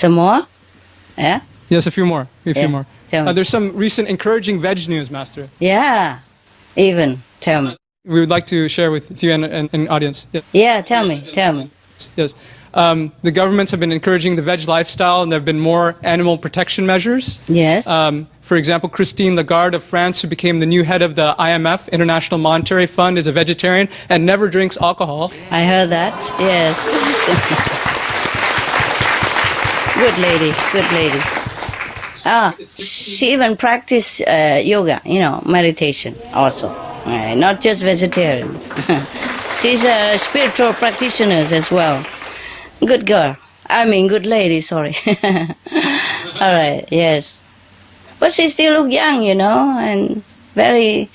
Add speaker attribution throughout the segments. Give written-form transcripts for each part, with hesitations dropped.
Speaker 1: Some more? Yeah?
Speaker 2: Yes, a few more. A few
Speaker 1: Yeah,
Speaker 2: more.
Speaker 1: tell me.
Speaker 2: There's some recent encouraging veg news, Master.
Speaker 1: Yeah. Even. Tell me.
Speaker 2: We would like to share with you and audience. Yeah.
Speaker 1: Yeah, tell me. Tell me.
Speaker 2: Yes. The governments have been encouraging the veg lifestyle, and there have been more animal protection measures.
Speaker 1: Yes.
Speaker 2: For example, Christine Lagarde of France, who became the new head of the IMF, International Monetary Fund, is a vegetarian and never drinks alcohol.
Speaker 1: I heard that. Yes. Good lady. Good lady. She even practiced yoga, meditation also. Not just vegetarian. She's a spiritual practitioner as well. Good girl. I mean, good lady, sorry. All right, yes. But she still look young, and very,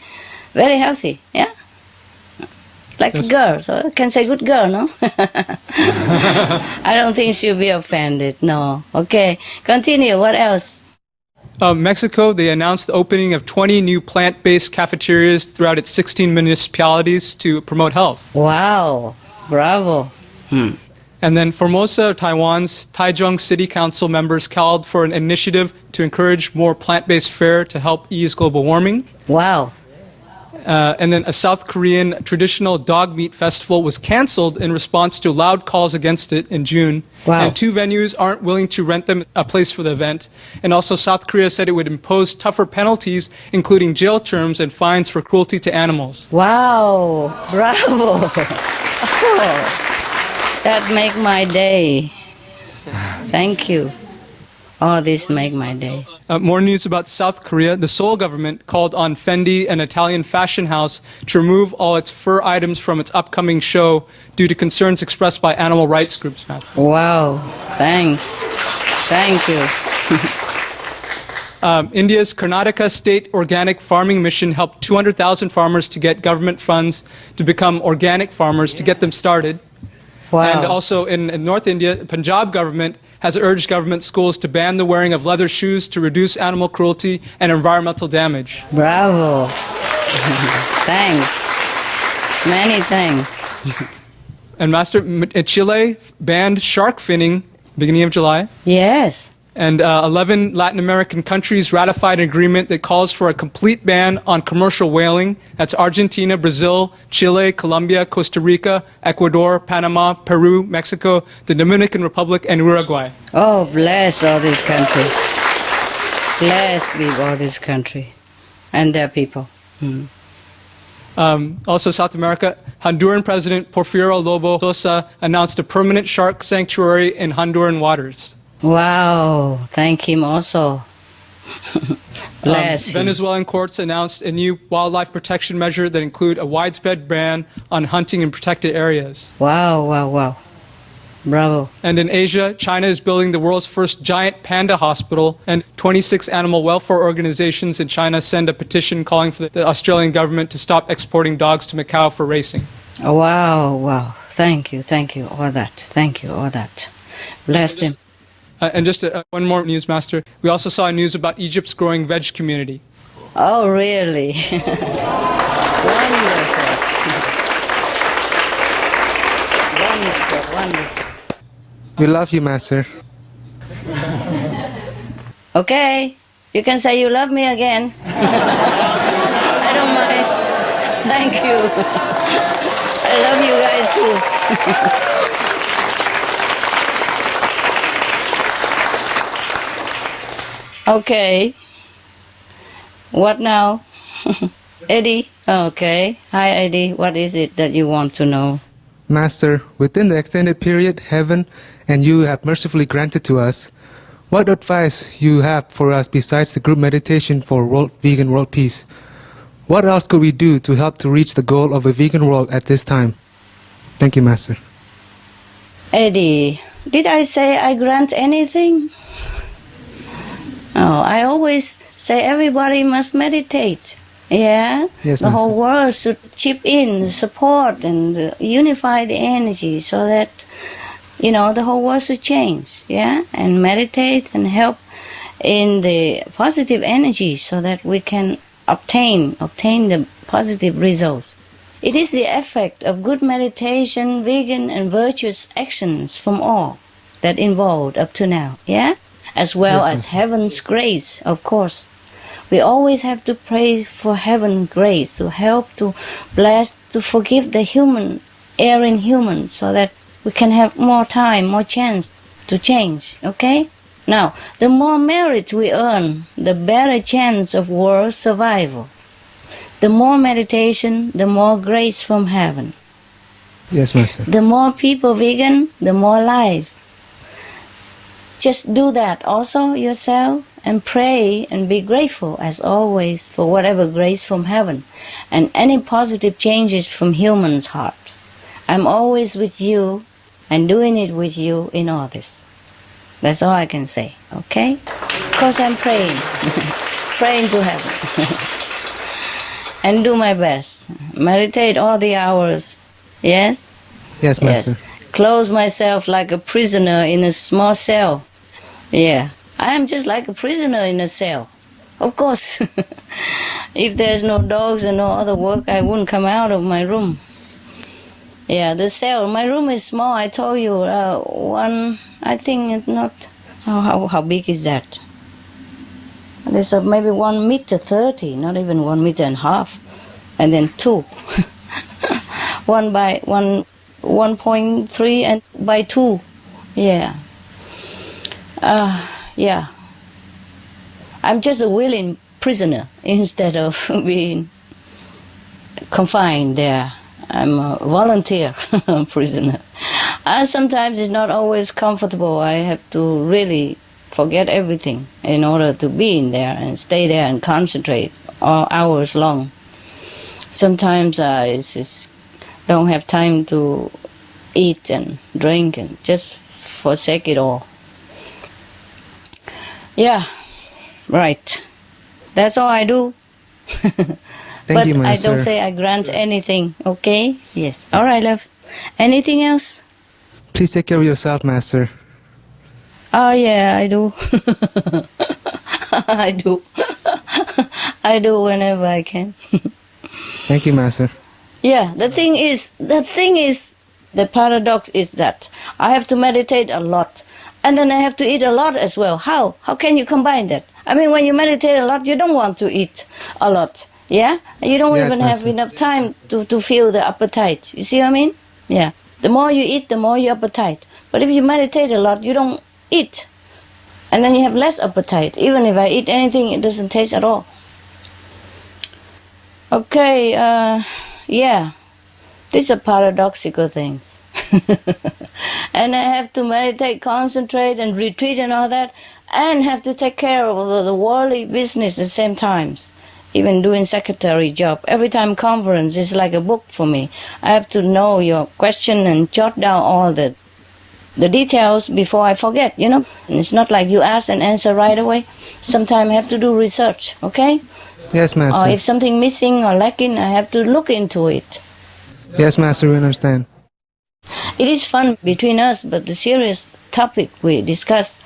Speaker 1: very healthy, yeah? Like a girl, so I can say good girl, no? I don't think she'll be offended, no. Okay, continue, what else?
Speaker 2: Mexico, they announced the opening of 20 new plant-based cafeterias throughout its 16 municipalities to promote health.
Speaker 1: Wow, bravo.
Speaker 2: And then Formosa, Taiwan's Taichung City Council members called for an initiative to encourage more plant-based fare to help ease global warming.
Speaker 1: Wow.
Speaker 2: And then a South Korean traditional dog meat festival was canceled in response to loud calls against it in June.
Speaker 1: Wow.
Speaker 2: And 2 venues aren't willing to rent them a place for the event. And also South Korea said it would impose tougher penalties, including jail terms and fines for cruelty to animals.
Speaker 1: Wow, bravo. Oh, that make my day. Thank you. All this make my day.
Speaker 2: More news about South Korea. The Seoul government called on Fendi, an Italian fashion house, to remove all its fur items from its upcoming show due to concerns expressed by animal rights groups.
Speaker 1: Wow, thanks. Thank you.
Speaker 2: India's Karnataka State Organic Farming Mission helped 200,000 farmers to get government funds to become organic farmers to get them started.
Speaker 1: Wow.
Speaker 2: And also in North India, the Punjab government has urged government schools to ban the wearing of leather shoes to reduce animal cruelty and environmental damage.
Speaker 1: Bravo. Thanks. Many thanks.
Speaker 2: And Master, Chile banned shark finning beginning of July.
Speaker 1: Yes.
Speaker 2: And 11 Latin American countries ratified an agreement that calls for a complete ban on commercial whaling. That's Argentina, Brazil, Chile, Colombia, Costa Rica, Ecuador, Panama, Peru, Mexico, the Dominican Republic, and Uruguay.
Speaker 1: Oh, bless all these countries. Bless be all this country and their people.
Speaker 2: Also South America, Honduran President Porfirio Lobo Sosa announced a permanent shark sanctuary in Honduran waters.
Speaker 1: Wow, thank him also. Bless him.
Speaker 2: Venezuelan courts announced a new wildlife protection measure that include a widespread ban on hunting in protected areas.
Speaker 1: Wow, wow, wow. Bravo.
Speaker 2: And in Asia, China is building the world's first giant panda hospital, and 26 animal welfare organizations in China send a petition calling for the Australian government to stop exporting dogs to Macau for racing.
Speaker 1: Wow, wow. Thank you, all that. Thank you, all that. Bless him.
Speaker 2: And just one more news, Master. We also saw news about Egypt's growing veg community.
Speaker 1: Oh, really? Wonderful. Wonderful, wonderful.
Speaker 3: We love you, Master.
Speaker 1: Okay, you can say you love me again. I don't mind. Thank you. I love you guys too. Okay. What now? Eddie? Okay. Hi, Eddie. What is it that you want to know?
Speaker 3: Master, within the extended period heaven and you have mercifully granted to us, what advice you have for us besides the group meditation for vegan world peace? What else could we do to help to reach the goal of a vegan world at this time? Thank you, Master.
Speaker 1: Eddie, did I say I grant anything? Oh, I always say everybody must meditate. Yeah?
Speaker 3: Yes,
Speaker 1: the whole
Speaker 3: Master.
Speaker 1: world should chip in, support, and unify the energy so that, the whole world should change. Yeah? And meditate and help in the positive energy so that we can obtain the positive results. It is the effect of good meditation, vegan, and virtuous actions from all. that involved up to now, yeah? As well
Speaker 3: Yes,
Speaker 1: as
Speaker 3: Master.
Speaker 1: heaven's grace, of course. We always have to pray for heaven's grace to help, to bless, to forgive the human, erring human, so that we can have more time, more chance to change, okay? Now, the more merit we earn, the better chance of world survival. The more meditation, the more grace from heaven.
Speaker 3: Yes, Master.
Speaker 1: The more people vegan, the more life. Just do that also yourself and pray and be grateful as always for whatever grace from heaven and any positive changes from human's heart. I'm always with you and doing it with you in all this. That's all I can say, okay? Because I'm praying, praying to heaven. And do my best. Meditate all the hours, yes?
Speaker 3: Yes, Master.
Speaker 1: Yes. Close myself like a prisoner in a small cell. Yeah. I am just like a prisoner in a cell. Of course. If there's no dogs and no other work, I wouldn't come out of my room. Yeah, the cell. My room is small. I told you, I think it's not... How big is that? There's maybe 1.30 meters, not even 1.5 meters. And then 2. 1 by 1.3 and by 2. Yeah. Yeah. I'm just a willing prisoner instead of being confined there. I'm a volunteer prisoner. Sometimes it's not always comfortable. I have to really forget everything in order to be in there and stay there and concentrate all hours long. Sometimes I just don't have time to eat and drink and just forsake it all. Yeah, right. That's all I do.
Speaker 3: Thank you,
Speaker 1: But I
Speaker 3: Master.
Speaker 1: don't say I grant anything, okay? Yes. All right, love. Anything else?
Speaker 3: Please take care of yourself, Master.
Speaker 1: Oh, yeah, I do. I do. I do whenever I can.
Speaker 3: Thank you, Master.
Speaker 1: Yeah, the thing is, the paradox is that I have to meditate a lot. And then I have to eat a lot as well. How? How can you combine that? I mean, when you meditate a lot, you don't want to eat a lot. Yeah? You don't
Speaker 3: Yes,
Speaker 1: even have
Speaker 3: Master.
Speaker 1: enough time to feel the appetite. You see what I mean? Yeah. The more you eat, the more your appetite. But if you meditate a lot, you don't eat. And then you have less appetite. Even if I eat anything, it doesn't taste at all. Okay, yeah. These are paradoxical things. And I have to meditate, concentrate, and retreat and all that, and have to take care of the worldly business at the same times. Even doing secretary job. Every time conference is like a book for me. I have to know your question and jot down all the details before I forget, you know. And it's not like you ask and answer right away. Sometimes I have to do research, okay?
Speaker 3: Yes,
Speaker 1: Or
Speaker 3: Master.
Speaker 1: if something missing or lacking, I have to look into it.
Speaker 3: Yes, Master, we understand.
Speaker 1: It is fun between us, but the serious topic we discuss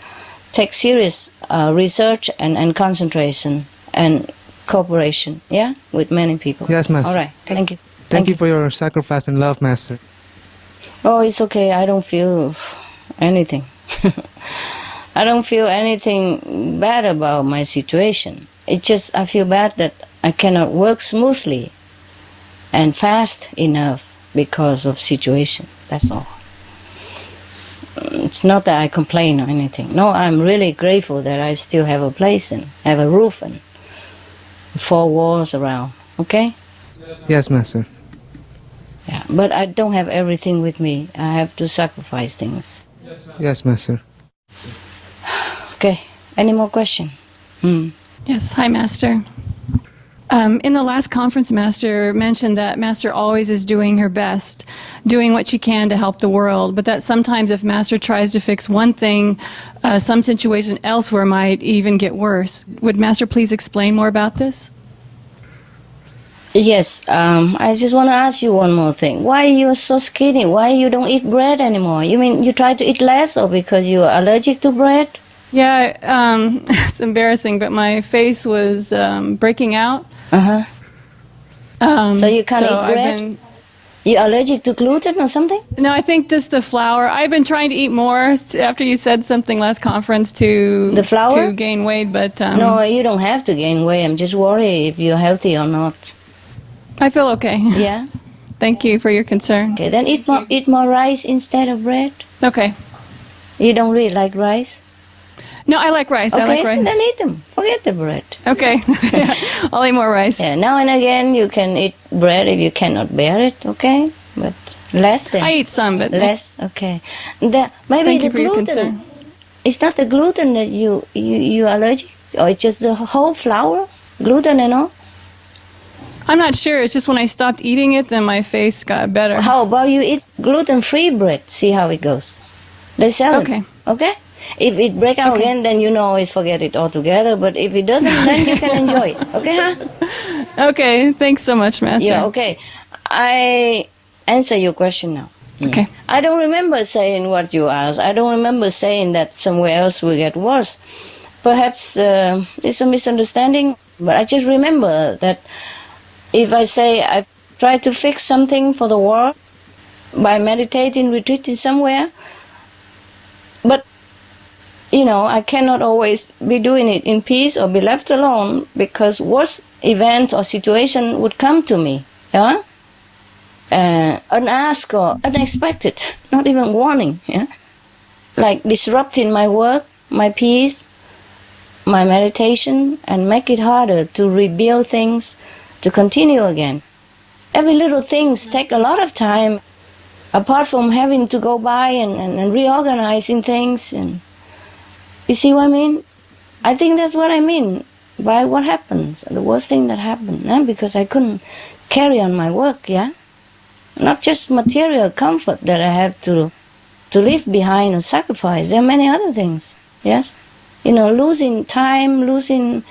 Speaker 1: takes serious research and concentration and cooperation, yeah, with many people.
Speaker 3: Yes, Master.
Speaker 1: All right, thank you.
Speaker 3: Thank you for your sacrifice and love, Master.
Speaker 1: Oh, it's okay. I don't feel anything. I don't feel anything bad about my situation. It's just I feel bad that I cannot work smoothly and fast enough because of situation. That's all. It's not that I complain or anything. No, I'm really grateful that I still have a place and have a roof and 4 walls around. Okay?
Speaker 3: Yes, Master.
Speaker 1: Yeah, but I don't have everything with me. I have to sacrifice things.
Speaker 3: Yes, Master.
Speaker 1: Okay. Any more question?
Speaker 4: Yes, hi, Master. In the last conference, Master mentioned that Master always is doing her best, doing what she can to help the world, but that sometimes if Master tries to fix one thing, some situation elsewhere might even get worse. Would Master please explain more about this?
Speaker 1: Yes, I just want to ask you one more thing. Why you're so skinny? Why you don't eat bread anymore? You mean you try to eat less or because you're allergic to bread?
Speaker 4: Yeah, it's embarrassing, but my face was breaking out.
Speaker 1: Uh-huh. So you can't eat
Speaker 4: I've
Speaker 1: bread?
Speaker 4: been,
Speaker 1: You allergic to gluten or something?
Speaker 4: No, I think just the flour. I've been trying to eat more after you said something last conference to
Speaker 1: The flour?
Speaker 4: to gain weight, but
Speaker 1: No, you don't have to gain weight. I'm just worried if you're healthy or not.
Speaker 4: I feel okay.
Speaker 1: Yeah?
Speaker 4: Thank you for your concern.
Speaker 1: Okay, then eat more rice instead of bread.
Speaker 4: Okay.
Speaker 1: You don't really like rice?
Speaker 4: No, I like rice.
Speaker 1: Okay,
Speaker 4: I like rice.
Speaker 1: then eat them. Forget the bread.
Speaker 4: Okay. Yeah, I'll eat more rice.
Speaker 1: Yeah, now and again you can eat bread if you cannot bear it, okay? But less than.
Speaker 4: I eat some, but
Speaker 1: Less, okay. Maybe
Speaker 4: Thank
Speaker 1: the
Speaker 4: you for your
Speaker 1: gluten.
Speaker 4: concern.
Speaker 1: It's not the gluten that you allergic, or it's just the whole flour, gluten and all.
Speaker 4: I'm not sure. It's just when I stopped eating it, then my face got better.
Speaker 1: How about you eat gluten-free bread? See how it goes. They sell it.
Speaker 4: Okay.
Speaker 1: Okay. If it break out
Speaker 4: Okay.
Speaker 1: again, then you know always forget it altogether. But if it doesn't, then you can enjoy it. Okay, huh?
Speaker 4: Okay. Thanks so much, Master.
Speaker 1: Yeah. Okay. I answer your question now.
Speaker 4: Okay.
Speaker 1: I don't remember saying what you asked. I don't remember saying that somewhere else will get worse. Perhaps it's a misunderstanding, but I just remember that if I say I try to fix something for the world by meditating, retreating somewhere, but I cannot always be doing it in peace or be left alone because worse event or situation would come to me. Yeah? Unasked or unexpected, not even warning, yeah, like disrupting my work, my peace, my meditation, and make it harder to rebuild things, to continue again. Every little things take a lot of time, apart from having to go by and reorganizing things. And you see what I mean? I think that's what I mean by what happens, the worst thing that happened, because I couldn't carry on my work, yeah. Not just material comfort that I have to leave behind or sacrifice. There are many other things. Yes, losing time, losing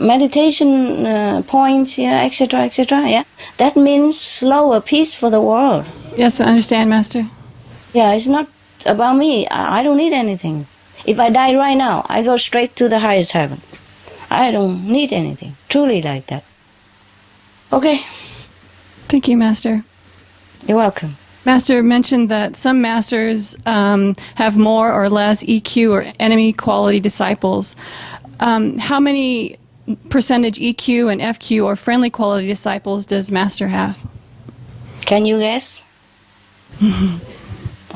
Speaker 1: meditation points, yeah, etc., etc. Yeah, that means slower peace for the world.
Speaker 4: Yes, I understand, Master.
Speaker 1: Yeah, it's not about me. I don't need anything. If I die right now, I go straight to the highest heaven. I don't need anything. Truly like that. Okay.
Speaker 4: Thank you, Master.
Speaker 1: You're welcome.
Speaker 4: Master mentioned that some masters have more or less EQ or enemy quality disciples. How many percentage EQ and FQ or friendly quality disciples does Master have?
Speaker 1: Can you guess?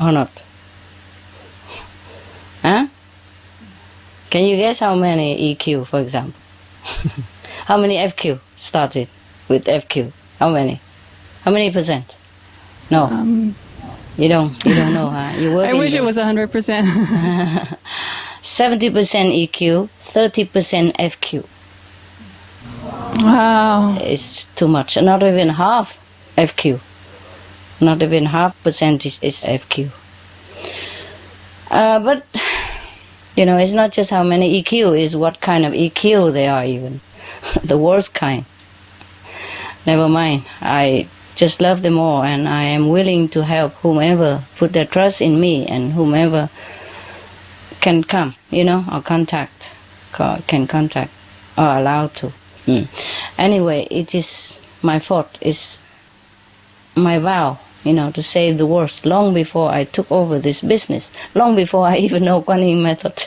Speaker 1: Or not? Huh? Can you guess how many EQ, for example? How many FQ started with FQ? How many? How many percent? No. You don't know, huh? You work
Speaker 4: I wish it was 100%.
Speaker 1: 70% EQ, 30% FQ.
Speaker 4: Wow.
Speaker 1: It's too much. Not even half FQ. Not even half percentage is FQ. But, it's not just how many EQ, it's what kind of EQ they are even. The worst kind. Never mind. I just love them all, and I am willing to help whomever put their trust in me and whomever can come, or can contact or allow to. Anyway, it is my fault. It's my vow, to save the world long before I took over this business, long before I even know Kuan Yin method,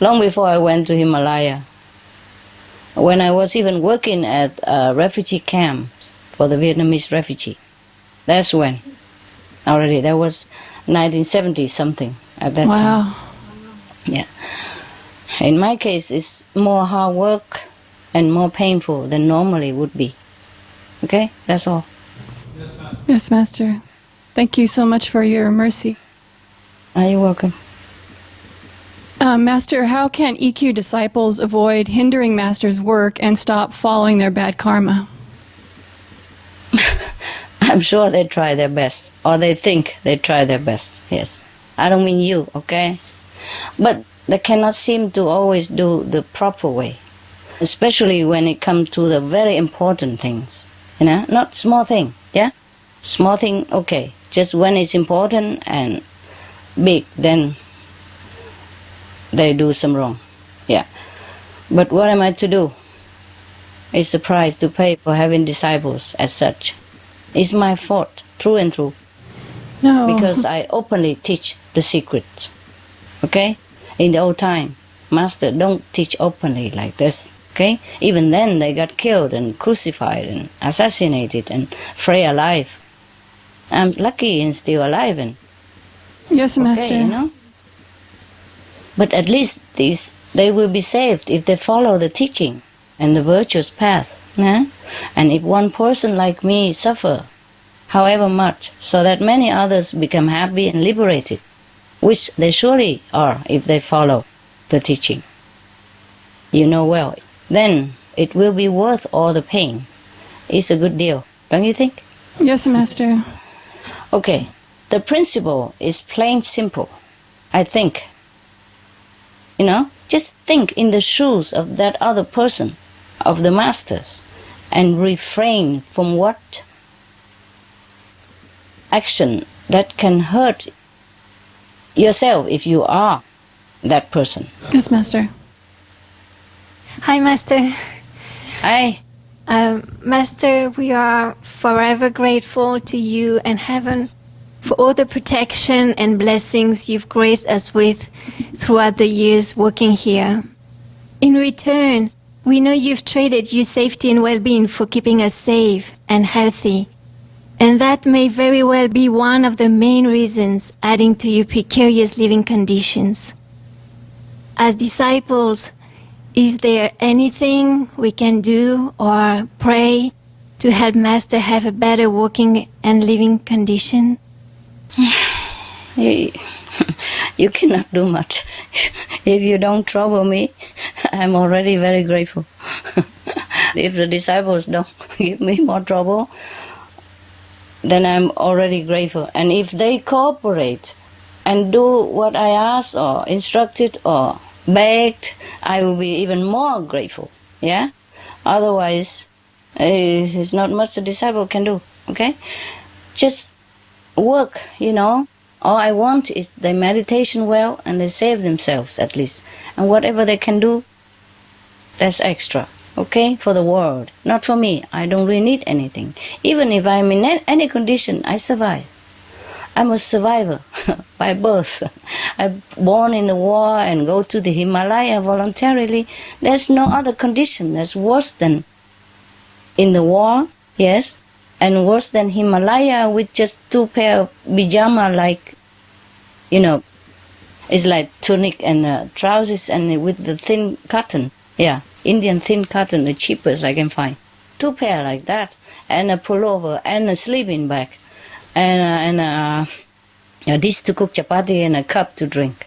Speaker 1: long before I went to Himalaya. When I was even working at a refugee camp for the Vietnamese refugee. That's when. Already, that was 1970 something at that time.
Speaker 4: Wow.
Speaker 1: Yeah. In my case, it's more hard work and more painful than normally would be. Okay? That's all.
Speaker 4: Yes, Master. Thank you so much for your mercy.
Speaker 1: You're welcome.
Speaker 4: Master, how can EQ disciples avoid hindering Master's work and stop following their bad karma?
Speaker 1: I'm sure they try their best, or they think they try their best, yes. I don't mean you, okay? But they cannot seem to always do the proper way, especially when it comes to the very important things, not small thing, yeah? Small thing, okay, just when it's important and big, then they do some wrong, yeah. But what am I to do? is the price to pay for having disciples as such. It's my fault, through and through,
Speaker 4: No.
Speaker 1: because I openly teach the secret. Okay? In the old time, Master don't teach openly like this. Okay? Even then, they got killed and crucified and assassinated and free alive. I'm lucky and still alive and
Speaker 4: Yes, Master.
Speaker 1: okay, you know. But at least they will be saved if they follow the teaching and the virtuous path. Yeah? And if one person like me suffer, however much, so that many others become happy and liberated, which they surely are if they follow the teaching, you know well, then it will be worth all the pain. It's a good deal, don't you think?
Speaker 4: Yes, Master.
Speaker 1: Okay, the principle is plain simple, I think. You know, just think in the shoes of that other person, of the masters, and refrain from what action that can hurt yourself if you are that person.
Speaker 4: Yes, Master.
Speaker 5: Hi, Master.
Speaker 1: I
Speaker 5: Master, we are forever grateful to you and heaven for all the protection and blessings you've graced us with throughout the years working here. In return, we know you've traded your safety and well-being for keeping us safe and healthy. And that may very well be one of the main reasons adding to your precarious living conditions. As disciples, is there anything we can do or pray to help Master have a better working and living condition?
Speaker 1: you cannot do much. If you don't trouble me, I'm already very grateful. If the disciples don't give me more trouble, then I'm already grateful. And if they cooperate and do what I asked or instructed or begged, I will be even more grateful. Yeah? Otherwise, it's not much a disciple can do. Okay? Just work, you know. All I want is they meditation well and they save themselves at least. And whatever they can do, that's extra. Okay? For the world. Not for me. I don't really need anything. Even if I'm in any condition, I survive. I'm a survivor by birth. I'm born in the war and go to the Himalaya voluntarily. There's no other condition that's worse than in the war, yes, and worse than Himalaya with just 2 pair of pyjama, like, you know, it's like tunic and trousers and with the thin cotton. Yeah, Indian thin cotton, the cheapest I can find. 2 pair like that, and a pullover and a sleeping bag. And a dish to cook chapati and a cup to drink.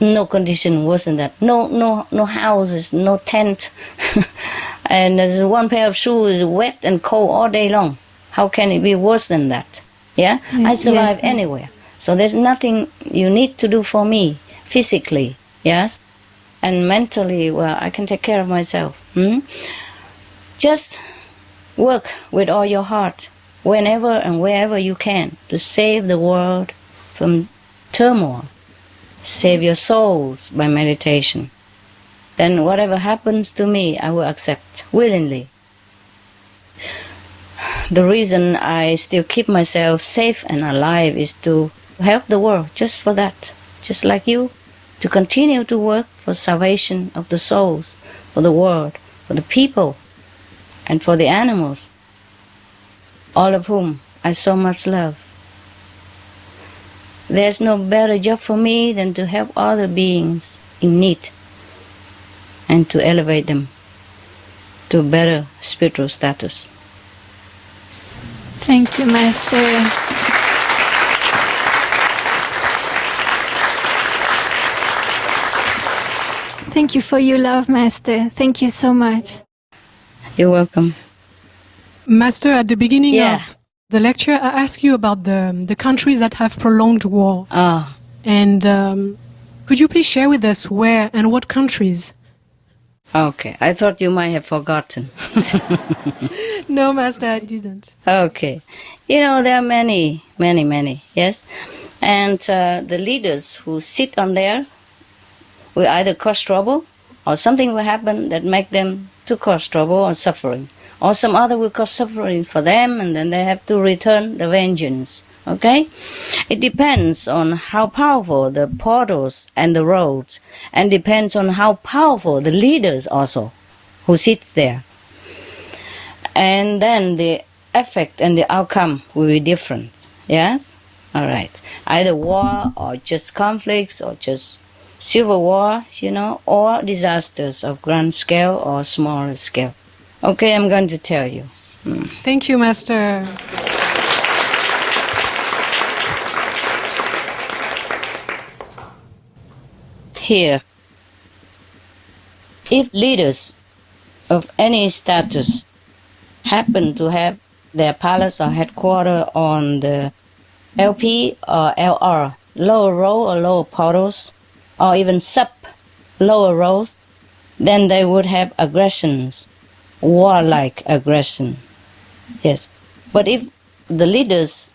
Speaker 1: No condition worse than that. No houses, no tent. And there's 1 pair of shoes wet and cold all day long. How can it be worse than that? Yeah? I survive anywhere. So there's nothing you need to do for me physically. Yes? And mentally, well, I can take care of myself. Just work with all your heart, whenever and wherever you can, to save the world from turmoil. Save your souls by meditation. Then whatever happens to me, I will accept willingly. The reason I still keep myself safe and alive is to help the world, just for that. Just like you, to continue to work for salvation of the souls, for the world, for the people, and for the animals, all of whom I so much love. There's no better job for me than to help other beings in need and to elevate them to a better spiritual status.
Speaker 5: Thank you, Master. Thank you for your love, Master. Thank you so much.
Speaker 1: You're welcome.
Speaker 6: Master, at the beginning
Speaker 1: Yeah.
Speaker 6: of the lecture, I asked you about the countries that have prolonged war.
Speaker 1: Ah,
Speaker 6: And could you please share with us where and what countries?
Speaker 1: okay. I thought you might have forgotten.
Speaker 6: No, Master, I didn't.
Speaker 1: Okay. You know, there are many, yes? And the leaders who sit on there will either cause trouble or something will happen that make them to cause trouble or suffering. Or some other will cause suffering for them, and then they have to return the vengeance. Okay? It depends on how powerful the portals and the roads, and depends on how powerful the leaders also who sits there. And then the effect and the outcome will be different. Yes? All right. Either war or just conflicts or just civil war, or disasters of grand scale or smaller scale. Okay, I'm going to tell you.
Speaker 6: Thank you, Master.
Speaker 1: Here, if leaders of any status happen to have their palace or headquarters on the LP or LR, lower row or lower portals, or even sub lower rows, then they would have aggressions, warlike aggression. Yes. But if the leaders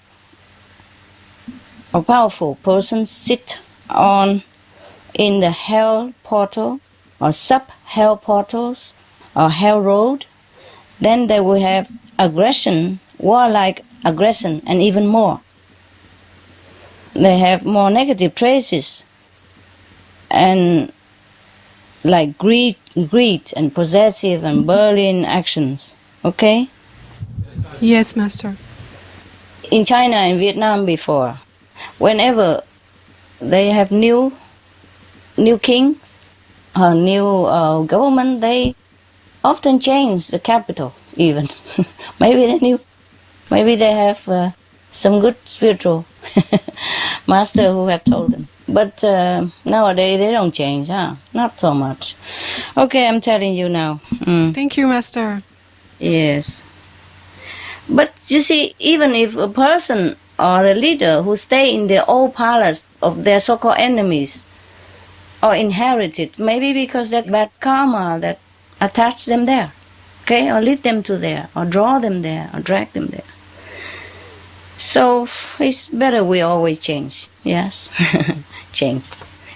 Speaker 1: or powerful persons sit in the hell portal or sub-hell portals or hell road, then they will have aggression, warlike aggression, and even more. They have more negative traces, and like greed and possessive and bullying actions. Okay?
Speaker 6: Yes, Master.
Speaker 1: In China and Vietnam before, whenever they have new kings or new government, they often change the capital even. Maybe they have some good spiritual master who have told them. But nowadays they don't change, not so much. Okay, I'm telling you now.
Speaker 6: Thank you, Master.
Speaker 1: Yes. But you see, even if a person or the leader who stay in the old palace of their so-called enemies or inherited, maybe because that bad karma that attach them there, okay, or lead them to there, or draw them there, or drag them there. So it's better we always change, yes, change.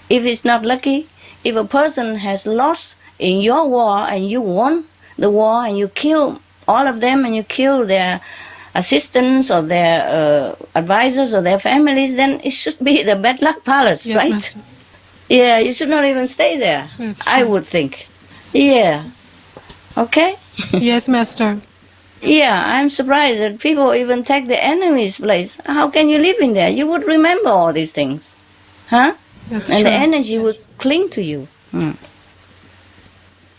Speaker 1: If it's not lucky, if a person has lost in your war and you won the war and you kill all of them and you kill their assistants or their advisors or their families, then it should be the bad luck palace,
Speaker 6: Yes,
Speaker 1: right?
Speaker 6: Master.
Speaker 1: Yeah, you should not even stay there,
Speaker 6: That's true.
Speaker 1: I would think. Yeah. Okay?
Speaker 6: Yes, Master.
Speaker 1: Yeah, I'm surprised that people even take the enemy's place. How can you live in there? You would remember all these things. Huh?
Speaker 6: That's
Speaker 1: And
Speaker 6: true.
Speaker 1: the energy would cling to you.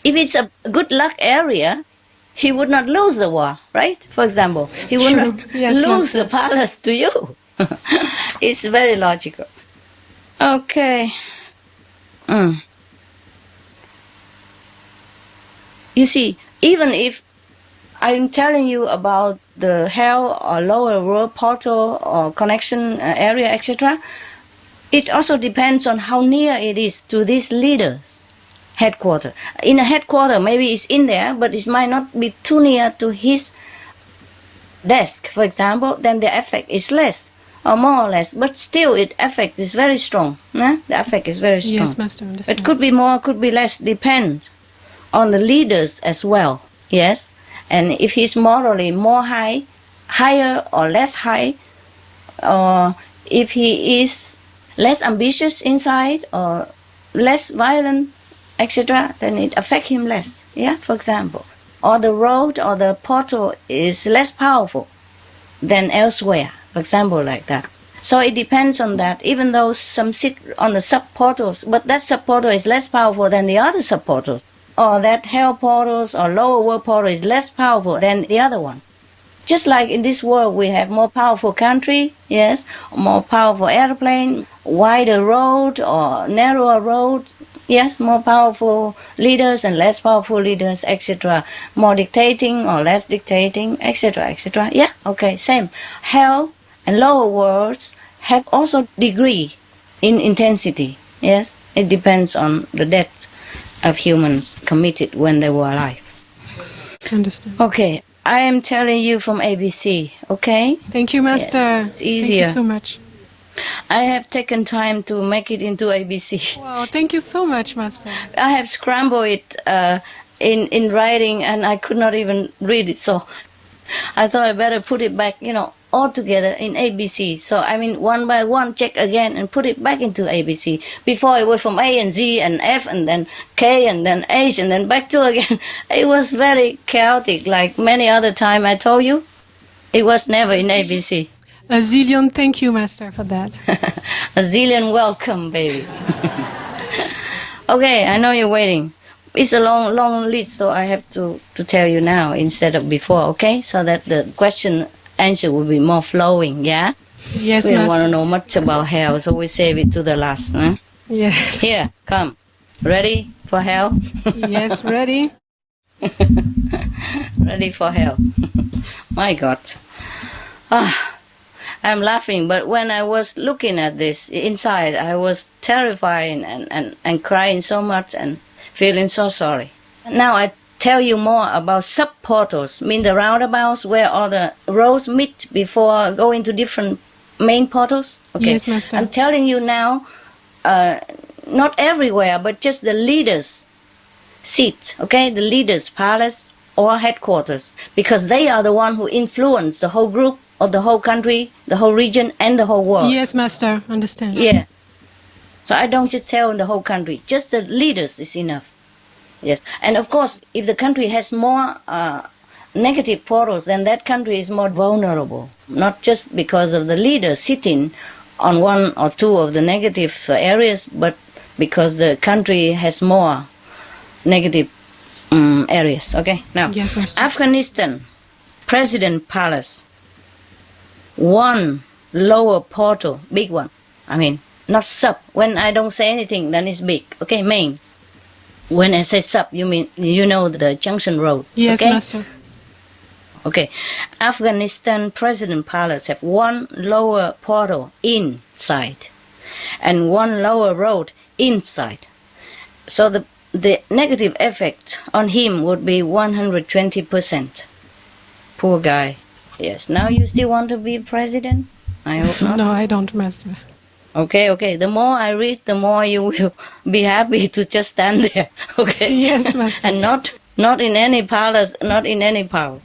Speaker 1: If it's a good luck area, he would not lose the war, right? For example, he would
Speaker 6: True.
Speaker 1: not
Speaker 6: Yes,
Speaker 1: lose
Speaker 6: Master.
Speaker 1: the palace to you. It's very logical. Okay. You see, even if I'm telling you about the hell or lower world portal or connection area, etc., it also depends on how near it is to this leader headquarters. In a headquarters, maybe it's in there, but it might not be too near to his desk, for example, then the effect is less, or more or less. But still, its effect is very strong. The effect is very strong.
Speaker 6: Yes, Master. Understand.
Speaker 1: It could be more, could be less, depends on the leaders as well. Yes? And if he's morally more higher or less high, or if he is less ambitious inside or less violent, etc., then it affects him less. Yeah, for example. Or the road or the portal is less powerful than elsewhere, for example, like that. So it depends on that, even though some sit on the sub-portals, but that sub-portal is less powerful than the other sub-portals. Or that hell portals or lower world portal is less powerful than the other one. Just like in this world we have more powerful country, yes, more powerful airplane, wider road or narrower road, yes, more powerful leaders and less powerful leaders, etc. More dictating or less dictating, etc., etc. Yeah, okay, same. Hell and lower worlds have also degree in intensity, yes. It depends on the depth of humans committed when they were alive.
Speaker 6: Understand.
Speaker 1: Okay, I am telling you from ABC, okay?
Speaker 6: Thank you, Master.
Speaker 1: Yeah, it's easier.
Speaker 6: Thank you so much.
Speaker 1: I have taken time to make it into ABC.
Speaker 6: Wow, thank you so much, Master.
Speaker 1: I have scrambled it in writing, and I could not even read it. So I thought I better put it back, all together in ABC. So one by one, check again and put it back into ABC. Before it was from A and Z and F and then K and then H and then back to again. It was very chaotic, like many other time I told you. It was never in ABC.
Speaker 6: A zillion thank you, Master, for that.
Speaker 1: A zillion welcome, baby. Okay, I know you're waiting. It's a long list, so I have to tell you now instead of before, okay? So that the question answer will be more flowing, yeah?
Speaker 6: Yes,
Speaker 1: We don't
Speaker 6: Master.
Speaker 1: want to know much about hell, so we save it to the last, huh?
Speaker 6: Yes.
Speaker 1: Here, come. Ready for hell?
Speaker 6: Yes, ready?
Speaker 1: Ready for hell. My God. I'm laughing, but when I was looking at this inside, I was terrified and crying so much and feeling so sorry. Now I tell you more about sub-portals, mean the roundabouts where all the roads meet before going to different main portals. Okay.
Speaker 6: Yes, Master.
Speaker 1: I'm telling you now, not everywhere, but just the leaders' seat, okay? The leaders' palace or headquarters, because they are the one who influence the whole group or the whole country, the whole region, and the whole world.
Speaker 6: Yes, Master. Understand.
Speaker 1: Yeah. So I don't just tell the whole country, just the leaders is enough. Yes. And of course, if the country has more negative portals, then that country is more vulnerable. Not just because of the leader sitting on one or two of the negative areas, but because the country has more negative areas. Okay. Now,
Speaker 6: Yes, Master.
Speaker 1: Afghanistan, President Palace, one lower portal, big one. Not sub. When I don't say anything, then it's big. Okay, main. When I say sub, you mean, the junction road.
Speaker 6: Yes,
Speaker 1: okay?
Speaker 6: Master.
Speaker 1: Okay. Afghanistan President Palace have one lower portal inside and one lower road inside. So the negative effect on him would be 120%. Poor guy. Yes. Now you still want to be president? I hope not.
Speaker 6: No, I don't, Master.
Speaker 1: Okay. The more I read, the more you will be happy to just stand there. Okay.
Speaker 6: Yes, Master.
Speaker 1: And not in any palace, not in any power.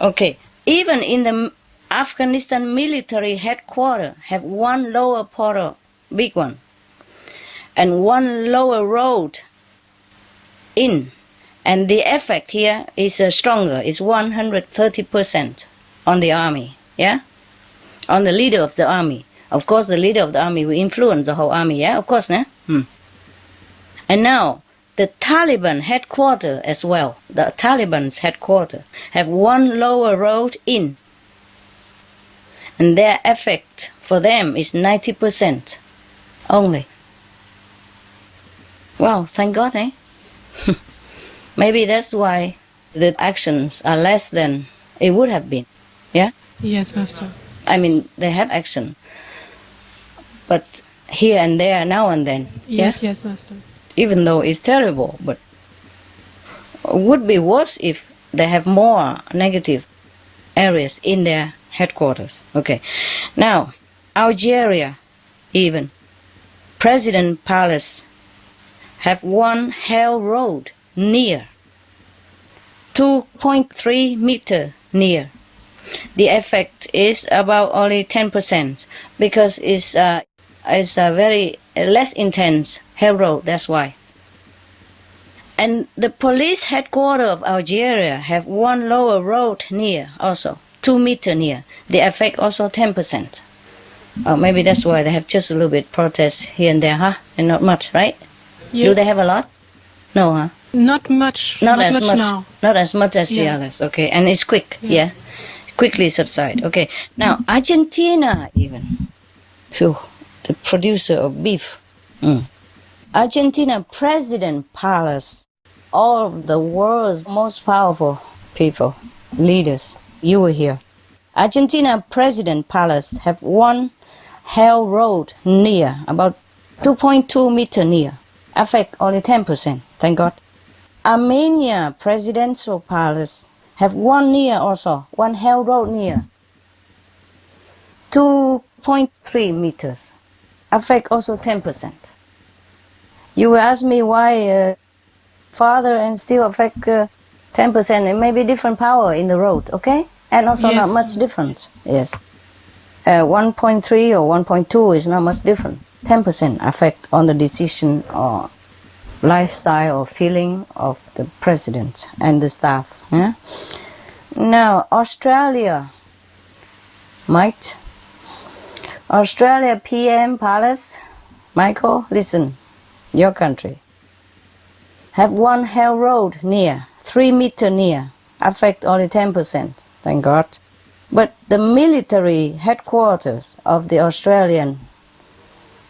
Speaker 1: Okay. Even in the Afghanistan military headquarters have one lower portal, big one, and one lower road in. And the effect here is stronger, is 130% on the army, yeah? On the leader of the army. Of course, the leader of the army will influence the whole army, yeah? Of course, né? And now, the Taliban headquarters as well, the Taliban's headquarters, have one lower road in. And their effect for them is 90% only. Wow, thank God, eh? Maybe that's why the actions are less than it would have been. Yeah?
Speaker 6: Yes, Master.
Speaker 1: They have action. But here and there, now and then.
Speaker 6: Yes,
Speaker 1: yeah?
Speaker 6: yes, Master.
Speaker 1: Even though it's terrible, but would be worse if they have more negative areas in their headquarters. Okay. Now, Algeria, even. President Palace have one hell road near, 2.3 meter near. The effect is about only 10% because it's a very less intense hell road. That's why. And the police headquarters of Algeria have one lower road near, also 2 meter near. The effect also 10%. Oh, maybe that's why they have just a little bit protest here and there, huh? And not much, right?
Speaker 6: Yeah.
Speaker 1: Do they have a lot? No, huh?
Speaker 6: Not much.
Speaker 1: Not as much
Speaker 6: now.
Speaker 1: Not as much as the
Speaker 6: Yeah.
Speaker 1: others. Okay, and it's quick. Yeah. Quickly subside. Okay. Now Argentina, even. Phew, the producer of beef. Argentina President Palace. All of the world's most powerful people, leaders. You were here. Argentina President Palace have one hell road near, about 2.2 meter near. Affect only 10%. Thank God. Armenia Presidential Palace have one near also, one hell road near. 2.3 meters. Affect also 10%. You will ask me why farther and still affect 10%. It may be different power in the road, okay? And also
Speaker 6: Yes.
Speaker 1: not much difference, yes. 1.3 or 1.2 is not much different. 10% effect on the decision or lifestyle or feeling of the president and the staff. Yeah? Now, Australia, Mike. Australia PM Palace, Michael, listen, your country. Have one hell road near, 3 meter near, affect only 10%, thank God. But the military headquarters of the Australian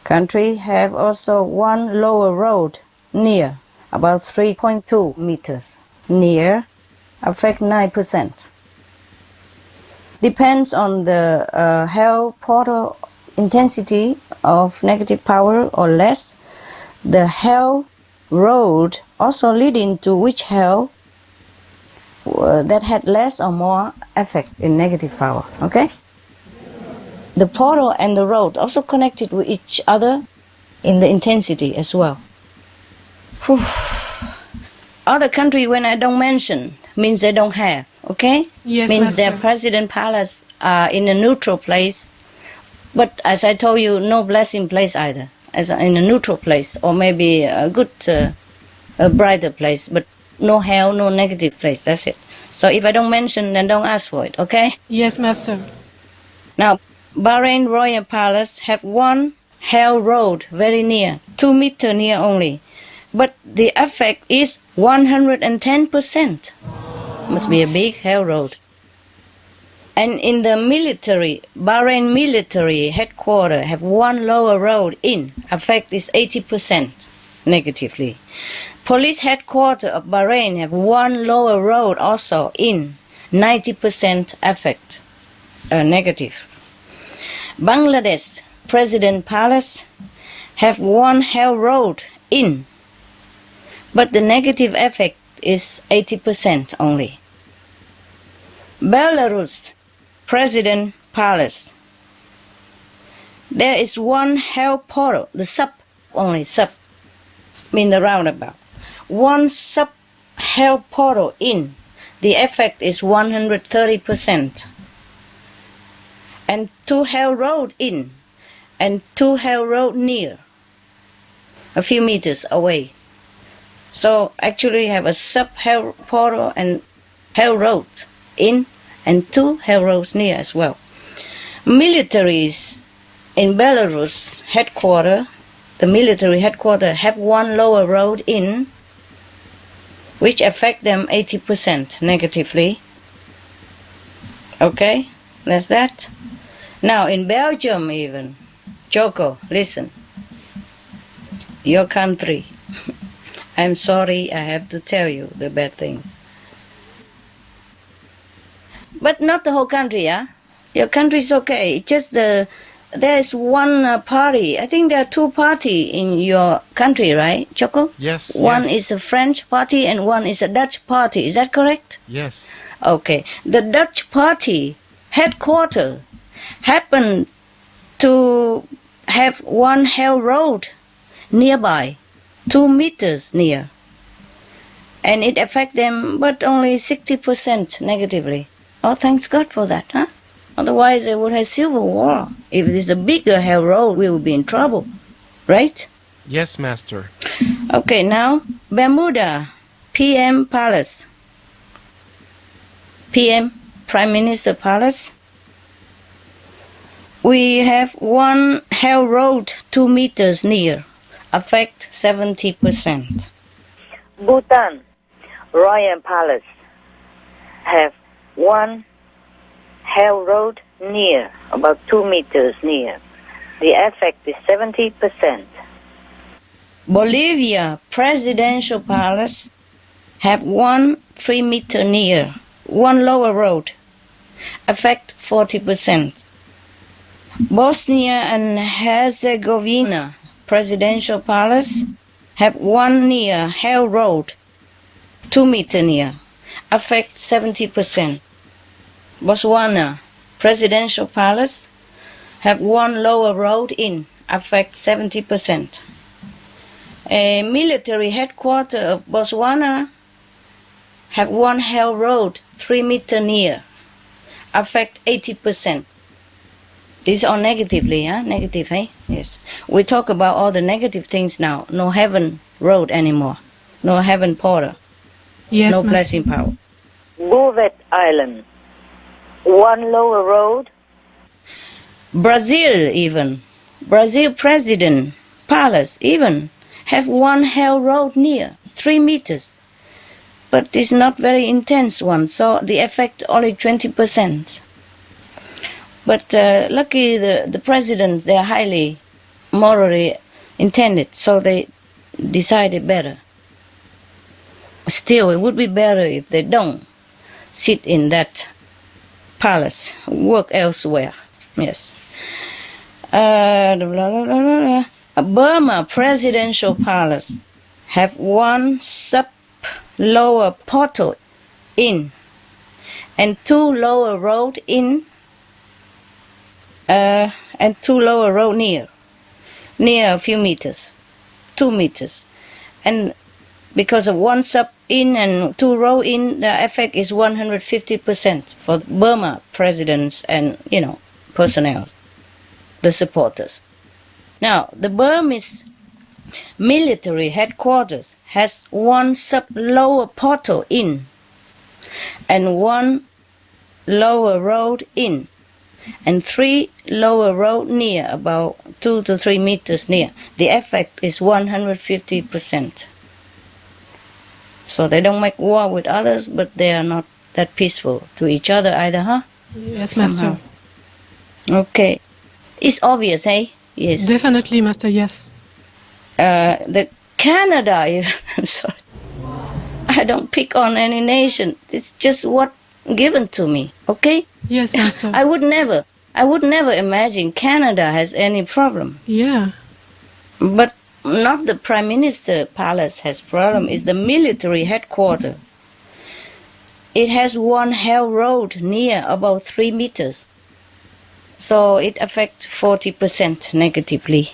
Speaker 1: country have also one lower road near, about 3.2 meters near, affect 9%. Depends on the hell portal intensity of negative power or less. The hell road also leading to which hell that had less or more effect in negative power, okay? The portal and the road also connected with each other in the intensity as well. Whew. Other country, when I don't mention, means they don't have, okay?
Speaker 6: Yes,
Speaker 1: means
Speaker 6: Master.
Speaker 1: their president palace are in a neutral place. But as I told you, no blessing place either, as in a neutral place, or maybe a good, a brighter place, but no hell, no negative place, that's it. So if I don't mention, then don't ask for it, okay?
Speaker 6: Yes, Master.
Speaker 1: Now, Bahrain Royal Palace have one hell road very near, 2 meter near only. But the effect is 110%. Must be a big hell road. And in the military, Bahrain military headquarters have one lower road in. Effect is 80% negatively. Police headquarters of Bahrain have one lower road also in. 90% effect negative. Bangladesh President Palace have one hell road in. But the negative effect is 80% only. Belarus President Palace. There is one hell portal, the sub, mean the roundabout. One sub hell portal in. The effect is 130%. And 2 hell road in, and 2 hell road near, a few meters away. So actually you have a sub hell portal and hell road in, and 2 hell roads near as well. Militaries in Belarus headquarters, the military headquarters have one lower road in, which affect them 80% negatively. Okay, that's that. Now in Belgium even, Joko, listen, your country, I'm sorry I have to tell you the bad things. But not the whole country, yeah? Your country is okay. Just there's one party. I think there are 2 parties in your country, right, Choco?
Speaker 7: Yes.
Speaker 1: One
Speaker 7: yes.
Speaker 1: is a French party and one is a Dutch party. Is that correct?
Speaker 7: Yes.
Speaker 1: Okay. The Dutch party headquarters happen to have one hell road nearby, 2 meters near. And it affects them, but only 60% negatively. Oh, thanks God for that, huh? Otherwise, they would have civil war. If it is a bigger hell road, we will be in trouble, right?
Speaker 7: Yes, Master.
Speaker 1: Okay, now, Bermuda, PM Palace. PM, Prime Minister Palace. We have one hell road 2 meters near, affect 70%.
Speaker 8: Bhutan Royal Palace have one hell road near, about 2 meters near. The effect is 70%.
Speaker 1: Bolivia Presidential Palace have one 3 meter near, one lower road, affect 40%. Bosnia and Herzegovina Presidential Palace have one near hell road, 2 meter near, affect 70%. Botswana Presidential Palace have one lower road in, affect 70%. A military headquarters of Botswana have one hell road 3 meter near, affect 80%. This is all negatively, huh? Negative, eh? Yes. We talk about all the negative things now. No heaven road anymore. No heaven portal.
Speaker 6: Yes,
Speaker 1: No
Speaker 6: Master.
Speaker 1: blessing power.
Speaker 8: Bouvet Island, one lower road.
Speaker 1: Brazil even. Brazil president, palace even, have one hell road near, 3 meters. But it's not very intense one, so the effect only 20%. But lucky the presidents, they are highly morally intended, so they decided better. Still, it would be better if they don't sit in that palace, work elsewhere. Yes. Burma presidential palace have one sub lower portal in and 2 lower road in and 2 lower road near a few meters, 2 meters. And because of 1 sub in and 2 row in, the effect is 150% for Burma presidents and, personnel, the supporters. Now, the Burmese military headquarters has 1 sub lower portal in and 1 lower road in and 3 lower road near, about 2 to 3 meters near. The effect is 150%. So they don't make war with others, but they are not that peaceful to each other either, huh?
Speaker 6: Yes, Master.
Speaker 1: Somehow. Okay. It's obvious, eh? Yes.
Speaker 6: Definitely, Master, yes.
Speaker 1: The Canada, I'm sorry. I don't pick on any nation. It's just what given to me, okay?
Speaker 6: Yes, Master.
Speaker 1: I would never imagine Canada has any problem.
Speaker 6: Yeah.
Speaker 1: But not the Prime Minister palace has problem, it's the military headquarters. It has 1 hell road near about 3 meters. So it affects 40% negatively.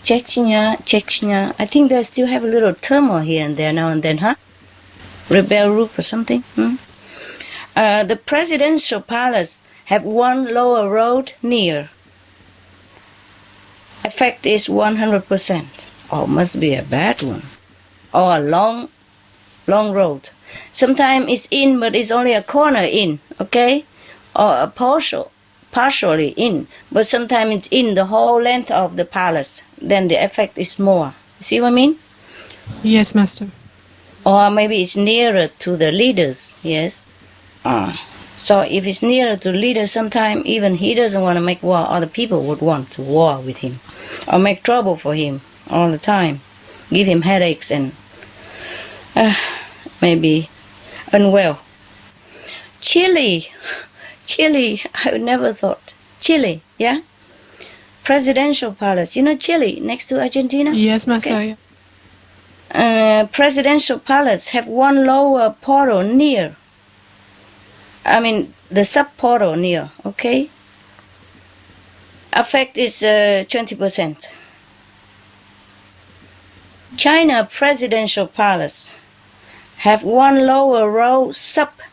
Speaker 1: Chechnya. I think they still have a little turmoil here and there now and then, huh? Rebel group or something. The presidential palace have 1 lower road near. Effect is 100%. Oh, must be a bad one. Or a long road. Sometimes it's in, but it's only a corner in, okay? Or a partially in, but sometimes it's in the whole length of the palace. Then the effect is more. See what I mean?
Speaker 6: Yes, Master.
Speaker 1: Or maybe it's nearer to the leaders, yes? So if it's nearer to leaders, sometimes even he doesn't want to make war, other people would want to war with him. Or make trouble for him all the time. Give him headaches and maybe unwell. Chile, I never thought. Chile, yeah? Presidential palace. You know Chile, next to Argentina?
Speaker 6: Yes, Master.
Speaker 1: Okay. Presidential palace have 1 lower portal near. I mean, the sub-portal near, okay? Effect is 20%. China presidential palace have 1 lower row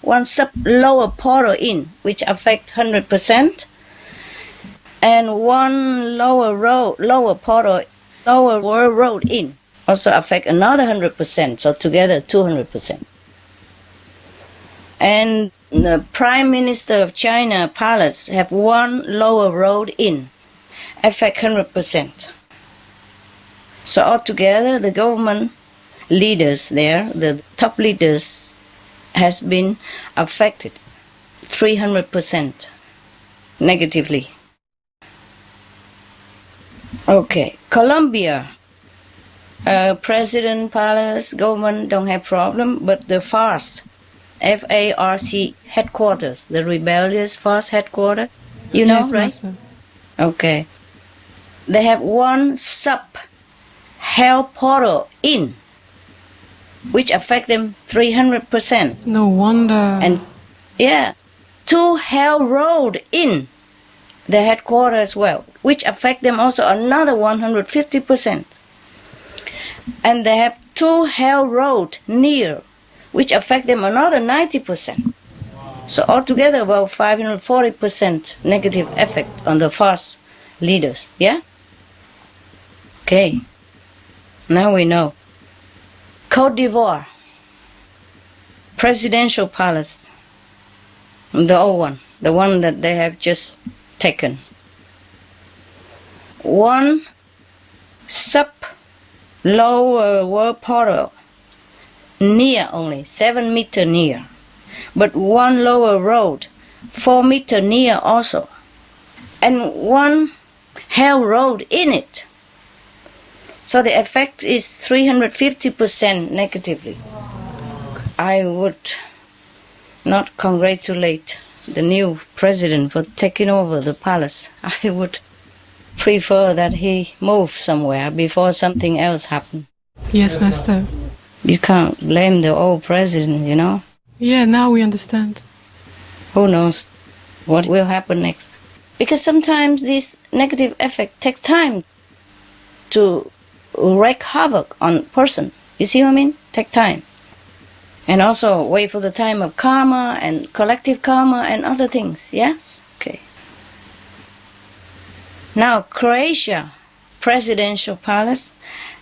Speaker 1: one sub lower portal in, which affect 100%, and 1 lower road in, also affect another 100%, so together 200%. And the Prime Minister of China palace have 1 lower road in, affect 100%. So altogether, the government leaders there, the top leaders, has been affected 300% negatively. Okay, Colombia, president, palace, government don't have problem, but the FARC, F-A-R-C headquarters, the rebellious FARC headquarters, you know,
Speaker 6: Yes,
Speaker 1: right?
Speaker 6: Master.
Speaker 1: Okay. They have 1 sub-hell portal in, which affect them 300%.
Speaker 6: No wonder.
Speaker 1: And, 2 hell road in the headquarters as well, which affect them also another 150%. And they have 2 hell road near, which affect them another 90%. So altogether about 540% negative effect on the fast leaders, yeah? Okay, now we know. Côte d'Ivoire, presidential palace, the old one, the one that they have just taken. One sub-lower world portal, near only, 7 meter near. But one lower road, 4 meter near also. And one hell road in it. So the effect is 350% negatively. I would not congratulate the new president for taking over the palace. I would prefer that he move somewhere before something else happens.
Speaker 6: Yes, Master.
Speaker 1: You can't blame the old president, you know.
Speaker 6: Yeah, now we understand.
Speaker 1: Who knows what will happen next? Because sometimes this negative effect takes time to wreak havoc on person. You see what I mean? Take time. And also wait for the time of karma and collective karma and other things. Yes? Okay. Now, Croatia presidential palace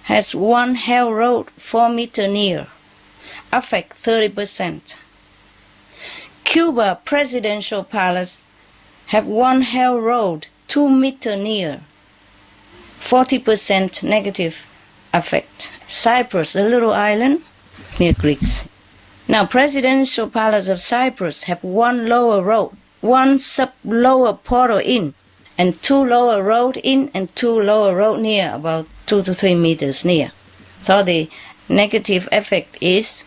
Speaker 1: has one hell road 4 meter near, affect 30%. Cuba presidential palace have one hell road 2 meter near, 40% negative effect. Cyprus, a little island near Greece. Now, presidential palace of Cyprus have one lower road, one sub-lower portal in, and 2 lower road in and 2 lower road near, about 2 to 3 meters near. So the negative effect is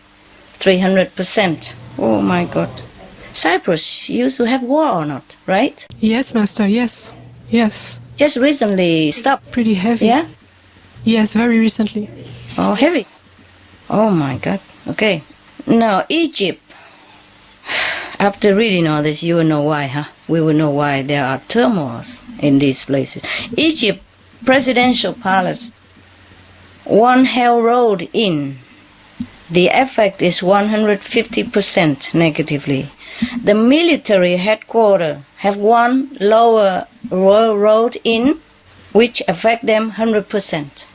Speaker 1: 300%. Oh my God. Cyprus used to have war or not, right?
Speaker 6: Yes, Master, yes. Yes.
Speaker 1: Just recently stopped.
Speaker 6: Pretty heavy.
Speaker 1: Yeah?
Speaker 6: Yes, very recently.
Speaker 1: Oh, heavy. Oh my God. Okay. Now, Egypt. After reading all this, you will know why, huh? We will know why there are turmoils in these places. Egypt presidential palace, one hell road in. The effect is 150% negatively. The military headquarters have one lower road in, which affect them 100%.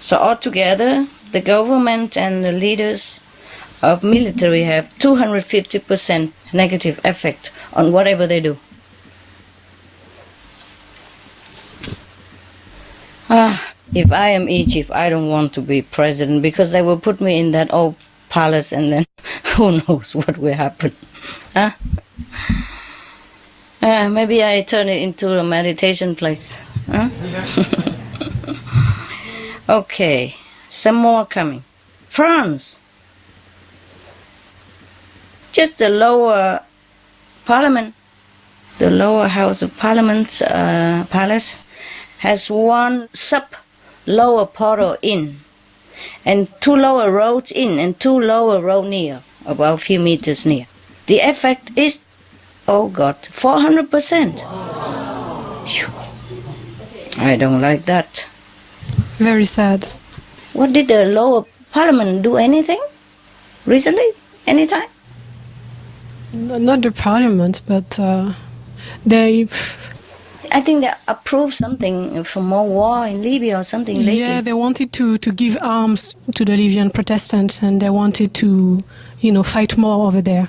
Speaker 1: So altogether, the government and the leaders of military have 250% negative effect on whatever they do. If I am Egypt, I don't want to be president because they will put me in that old palace and then who knows what will happen. Huh? Maybe I turn it into a meditation place. Huh? Okay, some more coming. France. Just the lower parliament, the lower house of parliament's palace has one sub-lower portal in and 2 lower roads in and 2 lower road near, about a few meters near. The effect is, oh God, 400%. Phew. I don't like that.
Speaker 6: Very sad.
Speaker 1: What did the lower parliament do? Anything recently? Anytime?
Speaker 6: Not the parliament, but they...
Speaker 1: I think they approved something for more war in Libya or something lately.
Speaker 6: Yeah, they wanted to give arms to the Libyan Protestants, and they wanted to, fight more over there.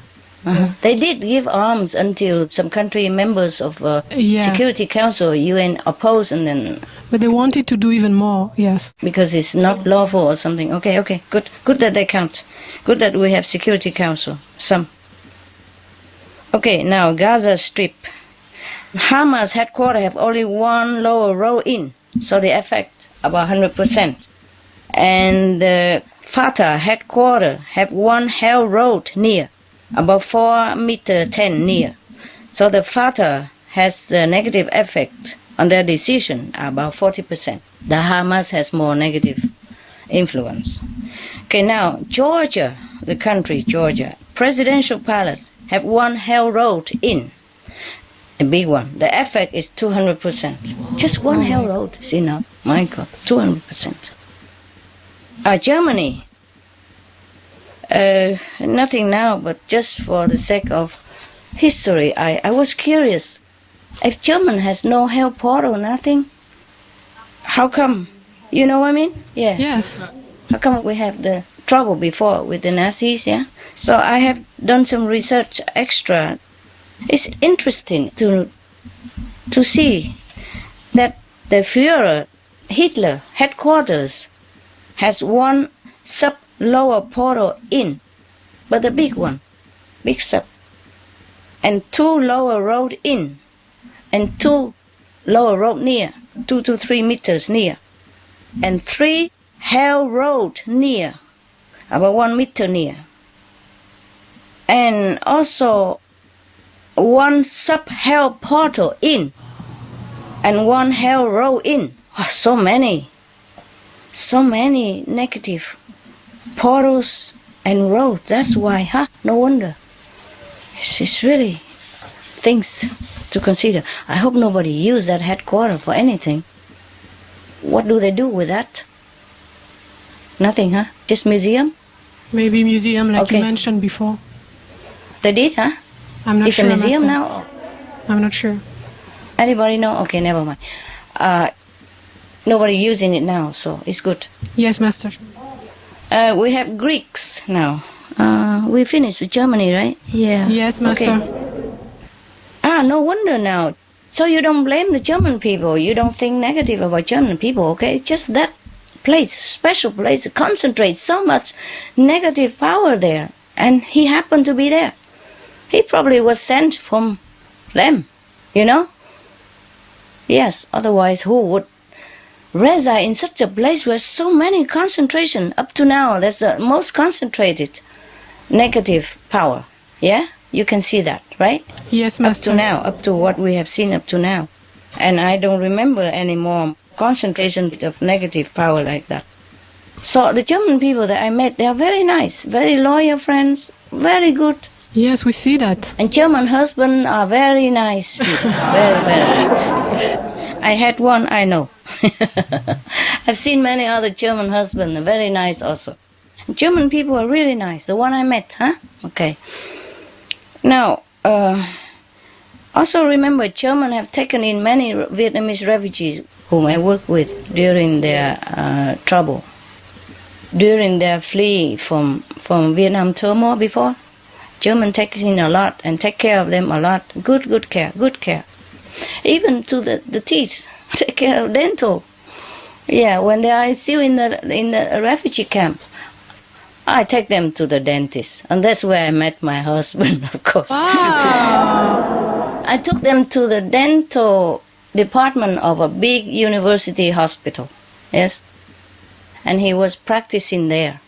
Speaker 1: They did give arms until some country members of
Speaker 6: Yeah.
Speaker 1: Security Council, UN, opposed, and then
Speaker 6: But they wanted to do even more, yes.
Speaker 1: because it's not lawful or something. Okay, good that they count. Good that we have Security Council. Some. Okay, now Gaza Strip. Hamas headquarters have only one lower road in, so the effect about 100%. And the Fatah headquarters have one hell road near, about 4 meter 10 near. So the Fatah has the negative effect on their decision, about 40%. The Hamas has more negative influence. Okay, now Georgia, the country Georgia, presidential palace have one hell road in. A big one. The effect is 200%. Just one hell road is enough. My God, 200%. Germany. Nothing now, but just for the sake of history, I was curious. If German has no hell portal, nothing, how come? You know what I mean? Yeah.
Speaker 6: Yes.
Speaker 1: How come we have the trouble before with the Nazis, yeah? So I have done some research extra. It's interesting to see that the Führer, Hitler, headquarters, has one sub-lower portal in, but a big one, big sub, and 2 lower road in, and 2 lower road near, 2 to 3 meters near, and 3 hell road near, about 1 meter near, and also 1 sub-hell portal in, and 1 hell road in. Oh, so many negative portals and roads. That's why, huh? No wonder. It's really things to consider. I hope nobody used that headquarters for anything. What do they do with that? Nothing, huh? Just museum?
Speaker 6: Maybe museum, like
Speaker 1: Okay.
Speaker 6: you mentioned before.
Speaker 1: They did, huh?
Speaker 6: I'm not
Speaker 1: It's
Speaker 6: sure.
Speaker 1: a museum
Speaker 6: Master.
Speaker 1: now?
Speaker 6: I'm not sure.
Speaker 1: Anybody know? Okay, never mind. Nobody using it now, so it's good.
Speaker 6: Yes, Master.
Speaker 1: We have Greeks now. We finished with Germany, right? Yeah.
Speaker 6: Yes, Master.
Speaker 1: Okay. No wonder now. So you don't blame the German people. You don't think negative about German people, okay? It's just that place, special place, concentrates so much negative power there. And he happened to be there. He probably was sent from them, you know? Yes, otherwise who would reside in such a place where so many concentration up to now? That's the most concentrated negative power. Yeah, you can see that, right?
Speaker 6: Yes,
Speaker 1: Up
Speaker 6: Master.
Speaker 1: to now, up to what we have seen up to now. And I don't remember any more concentration of negative power like that. So the German people that I met, they are very nice, very loyal friends, very good.
Speaker 6: Yes, we see that.
Speaker 1: And German husbands are very nice people, very, very nice. I had one, I know. I've seen many other German husbands, very nice also. German people are really nice, the one I met, huh? Okay. Now, also remember, Germans have taken in many Vietnamese refugees whom I worked with during their trouble, during their flee from Vietnam turmoil before. German takes in a lot and take care of them a lot. Good care. Even to the teeth, take care of dental. Yeah, when they are still in the refugee camp, I take them to the dentist, and that's where I met my husband, of course.
Speaker 6: Wow.
Speaker 1: I took them to the dental department of a big university hospital. Yes, and he was practicing there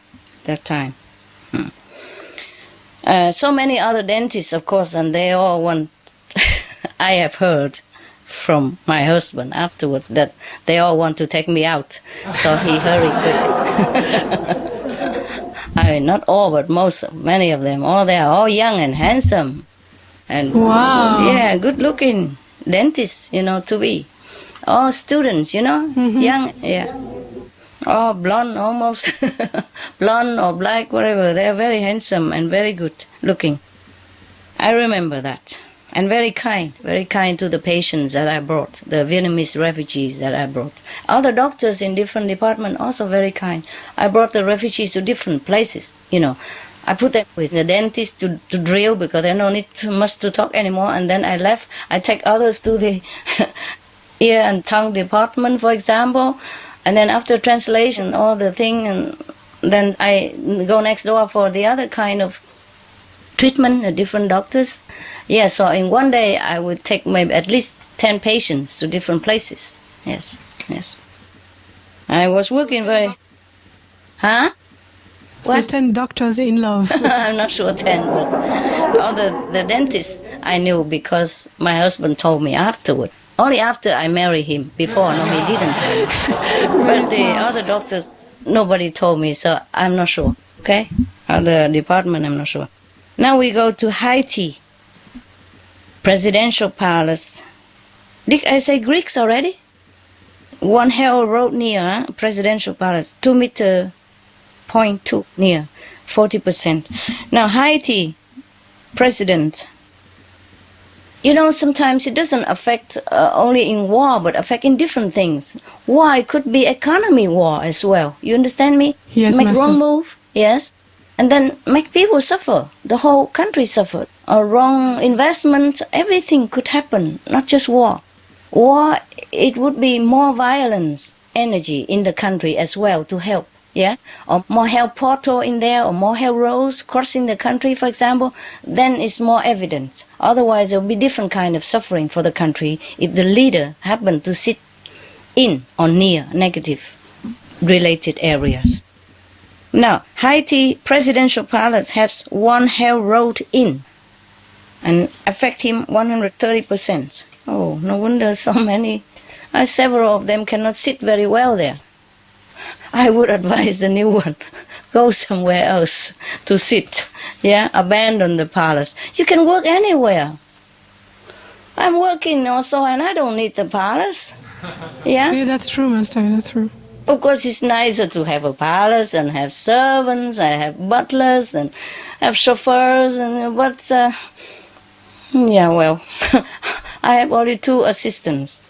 Speaker 1: that time. So many other dentists, of course, and they all want. I have heard from my husband afterward that they all want to take me out, so he hurried quick. I mean, not all, but many of them. They are all young and handsome, and
Speaker 6: Wow.
Speaker 1: yeah, good-looking dentists, to be. All students, young, yeah. All blonde, almost blonde or black, whatever. They are very handsome and very good looking. I remember that. And very kind to the patients that I brought, the Vietnamese refugees that I brought. Other doctors in different departments also very kind. I brought the refugees to different places, I put them with the dentist to drill because they don't need too much to talk anymore. And then I left. I take others to the ear and tongue department, for example. And then after translation, all the thing, and then I go next door for the other kind of treatment, the different doctors. Yeah, so in one day I would take maybe at least 10 patients to different places. Yes. I was working very... Huh?
Speaker 6: So
Speaker 1: What?
Speaker 6: 10 doctors in love.
Speaker 1: I'm not sure 10, but all the dentists I knew because my husband told me afterward. Only after I married him. Before, no, he didn't tell me. But the other doctors, nobody told me, so I'm not sure. Okay? Other department, I'm not sure. Now we go to Haiti. Presidential Palace. Did I say Greeks already? One hell road near Presidential Palace. 2 meter 0.2 near 40%. Now Haiti president, you know, sometimes it doesn't affect only in war, but affect in different things. War, it could be economy war as well. You understand me?
Speaker 6: Yes,
Speaker 1: Make
Speaker 6: Master.
Speaker 1: wrong move, yes, and then make people suffer. The whole country suffered. A wrong investment, everything could happen, not just war. War, it would be more violence, energy in the country as well to help. Yeah, or more health portal in there, or more health roads crossing the country, for example, then it's more evidence. Otherwise, there will be different kind of suffering for the country if the leader happened to sit in or near negative related areas. Now, Haiti presidential palace has one health road in and affect him 130%. Oh, no wonder so many, several of them cannot sit very well there. I would advise the new one, go somewhere else to sit, yeah, abandon the palace. You can work anywhere. I'm working also and I don't need the palace, yeah.
Speaker 6: Yeah, that's true, Master. That's true.
Speaker 1: Of course, it's nicer to have a palace and have servants, I have butlers and have chauffeurs, but yeah, well, I have only 2 assistants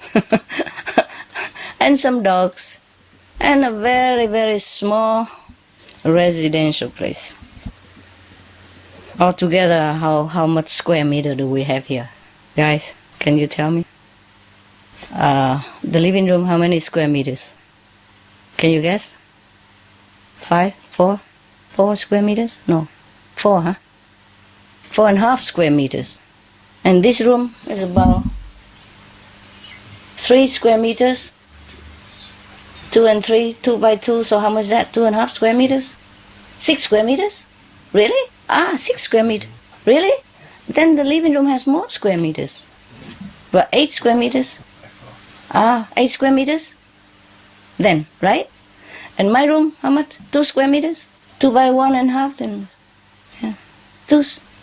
Speaker 1: and some dogs. And a very, very small residential place. Altogether, how much square meter do we have here? Guys, can you tell me? The living room, how many square meters? Can you guess? 5, 4? 4 square meters? No, 4, huh? 4.5 square meters. And this room is about 3 square meters. 2 and 3, 2 by 2, so how much is that? 2.5 square meters? 6 square meters? Really? 6 square meters. Really? Then the living room has more square meters. But 8 square meters? 8 square meters? Then, right? And my room, how much? 2 square meters? 2 by 1.5, then, yeah.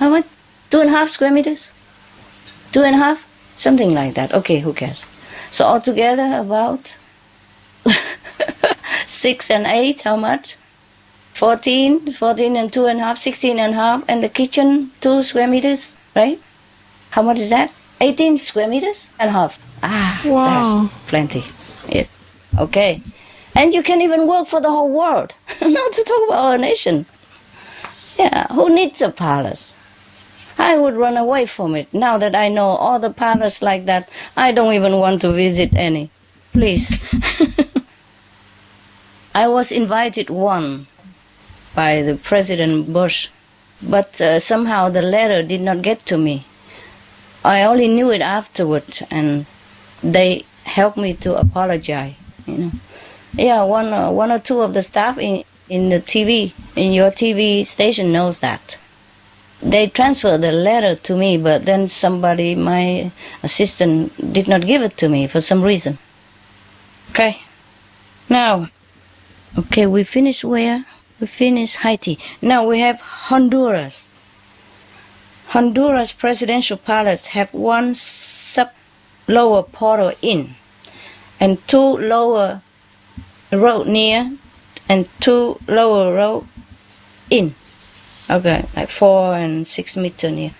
Speaker 1: How much? 2.5 square meters? 2.5? Something like that. Okay, who cares? So altogether about 6 and 8, how much? 14 and 2.5, 16.5, and the kitchen 2 square meters, right? How much is that? 18 square meters and half.
Speaker 6: Wow.
Speaker 1: That's plenty. Yes. Okay. And you can even work for the whole world, not to talk about our nation. Yeah, who needs a palace? I would run away from it. Now that I know all the palaces like that, I don't even want to visit any. Please. I was invited one by the President Bush, but somehow the letter did not get to me. I only knew it afterward, and they helped me to apologize. You know, yeah, one or two of the staff in the TV, in your TV station, knows that. They transferred the letter to me, but then somebody, my assistant, did not give it to me for some reason. Okay, now. Okay, we finished where? We finished Haiti. Now we have Honduras. Honduras presidential palace have one lower portal in, and 2 lower road near, and 2 lower road in. Okay, like 4 and 6 meters near.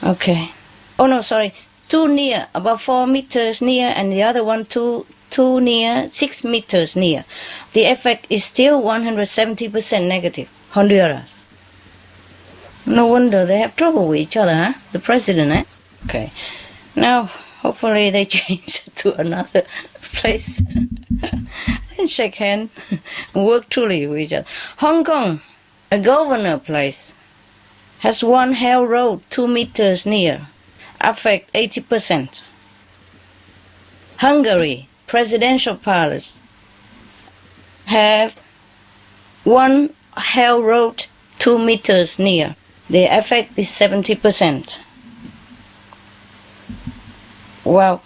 Speaker 1: Okay. Oh no, sorry. 2 near, about 4 meters near, and the other one 2 near, 6 meters near. The effect is still 170% negative. Honduras. No wonder they have trouble with each other, huh? The president, eh? Okay. Now, hopefully they change to another place and shake hands and work truly with each other. Hong Kong, a governor place, has one hell road 2 meters near. Affect 80%. Hungary, presidential palace, have one hell road 2 meters near. The effect is 70%. Wow.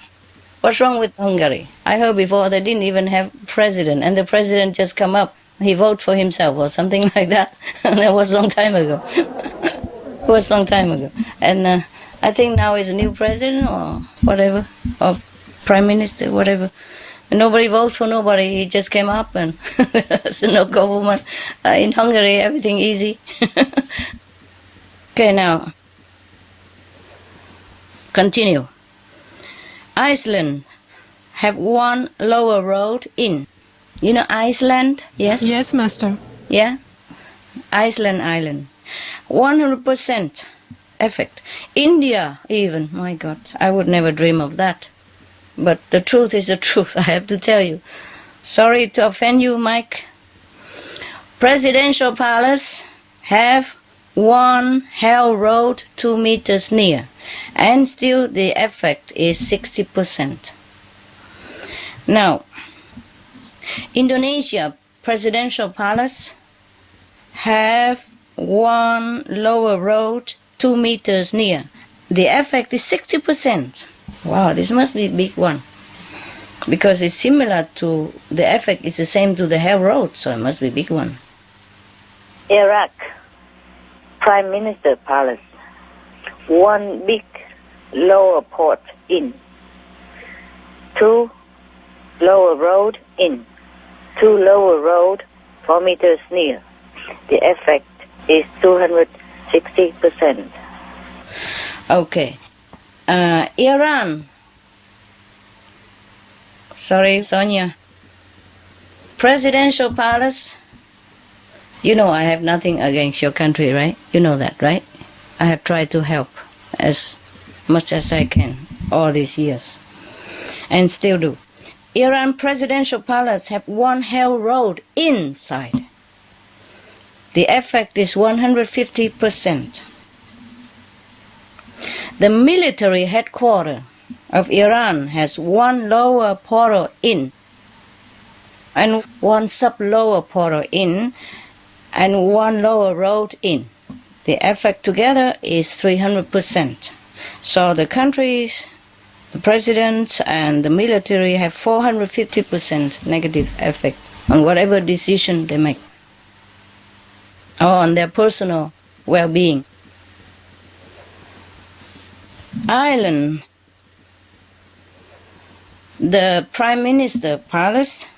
Speaker 1: What's wrong with Hungary? I heard before they didn't even have president, and the president just come up. He voted for himself or something like that. That was a long time ago. It was a long time ago. And I think now is a new president or whatever, or prime minister, whatever. Nobody voted for nobody. He just came up and there's no government. In Hungary, everything easy. Okay, now, continue. Iceland have one lower road in. You know Iceland? Yes?
Speaker 6: Yes, Master.
Speaker 1: Yeah? Iceland island. 100% effect. India even, my God, I would never dream of that. But the truth is the truth, I have to tell you. Sorry to offend you, Mike. Presidential palace have one hell road 2 meters near, and still the effect is 60%. Now, Indonesia presidential palace have one lower road 2 meters near. The effect is 60%. Wow, this must be a big one. Because it's similar to, the effect is the same to the hell road, so it must be a big one.
Speaker 8: Iraq Prime Minister Palace, one big lower port in, 2 lower road in, 2 lower road 4 meters near. The effect is 260%.
Speaker 1: Okay. Iran. Sorry, Sonia. Presidential palace. You know I have nothing against your country, right? You know that, right? I have tried to help as much as I can all these years. And still do. Iran presidential palace have one hell road inside. The effect is 150%. The military headquarters of Iran has one lower portal in and one sub-lower portal in and one lower road in. The effect together is 300%. So the countries, the president and the military have 450% negative effect on whatever decision they make or on their personal well-being. Ireland, the Prime Minister Palace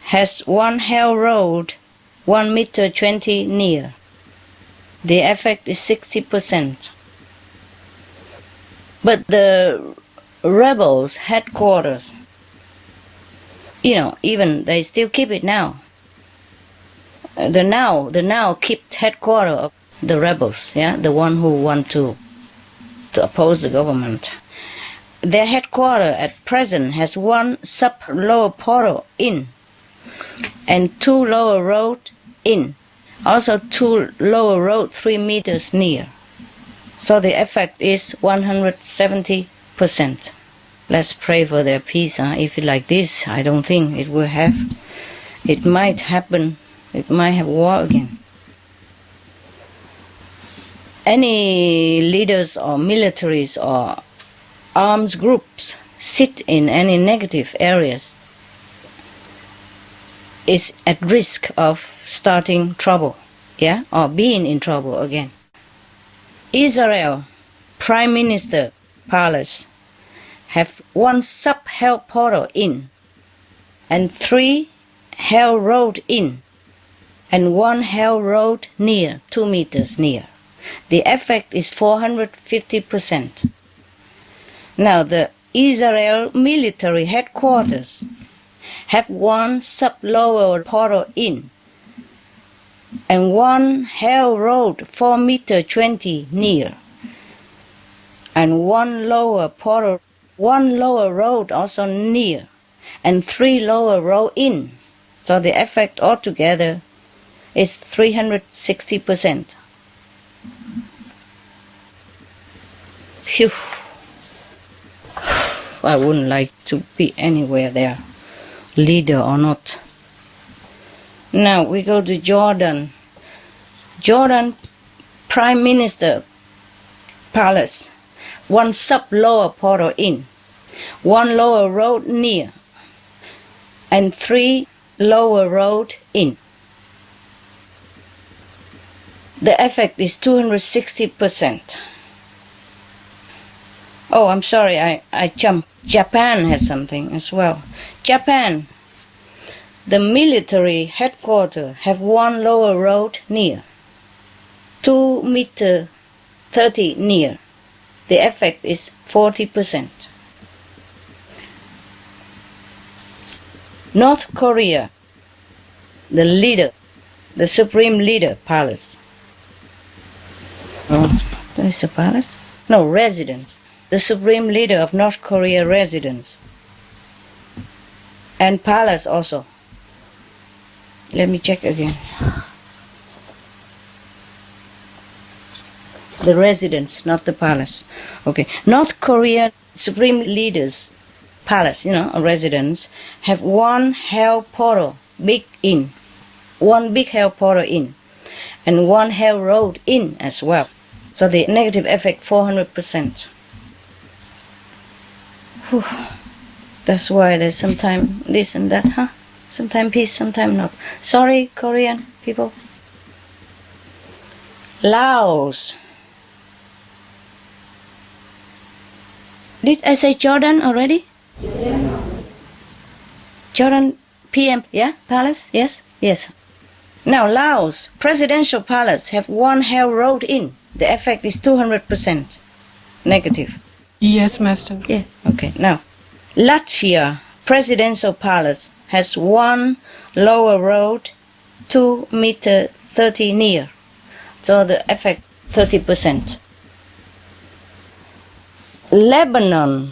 Speaker 1: has one hell road 1 meter 20 near. The effect is 60%. But the rebels' headquarters, even they still keep it now. The now kept headquarters of the rebels, the one who want to oppose the government. Their headquarters at present has one sub-lower portal in and 2 lower road in. Also 2 lower road 3 meters near. So the effect is 170%. Let's pray for their peace. If it's like this, I don't think it will have. It might happen. It might have war again. Any leaders or militaries or armed groups sit in any negative areas is at risk of starting trouble, or being in trouble again. Israel Prime Minister Palace have one sub-hell portal in and 3 hell road in and 1 hell road near, 2 meters near. The effect is 450%. Now the Israel military headquarters have one sub-lower portal in and 1 hell road 4 meter 20 near and 1 lower portal, 1 lower road also near and 3 lower road in. So the effect altogether is 360%. Phew. I wouldn't like to be anywhere there, leader or not. Now we go to Jordan. Jordan Prime Minister Palace, 1 sub-lower portal in, 1 lower road near, and 3 lower road in. The effect is 260%. Oh, I'm sorry, I jumped. Japan has something as well. Japan, the military headquarters have one lower road near, 2 meter 30 near. The effect is 40%. North Korea, the leader, the supreme leader palace. Oh, there is a palace? No, residence. The supreme leader of North Korea residence. And palace also. Let me check again. The residence, not the palace. Okay. North Korea supreme leaders palace, a residence, have one hell portal, big inn. One big hell portal inn. And one hell road inn as well. So the negative effect 400%. Whew. That's why there's sometimes this and that, huh? Sometimes peace, sometimes not. Sorry, Korean people. Laos. Did I say Jordan already? Jordan PM, yeah? Palace? Yes? Yes. Now, Laos, presidential palace have one hell road in. The effect is 200% negative.
Speaker 6: Yes, Master.
Speaker 1: Yes, okay. Now, Latvia, presidential palace has one lower road, 2 meter 30 near. So the effect 30%. Lebanon,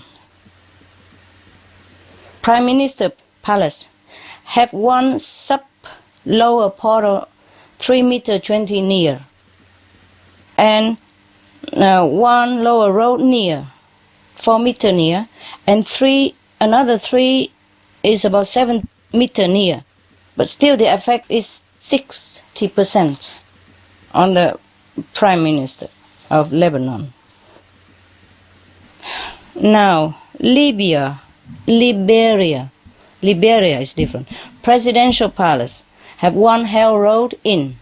Speaker 1: Prime Minister Palace, have one sub lower portal 3 meter 20 near, and one lower road near, 4 meter near, and another 3 is about 7 meter near, but still the effect is 60% on the Prime Minister of Lebanon. Now, Liberia is different. Presidential palace have one hell road in,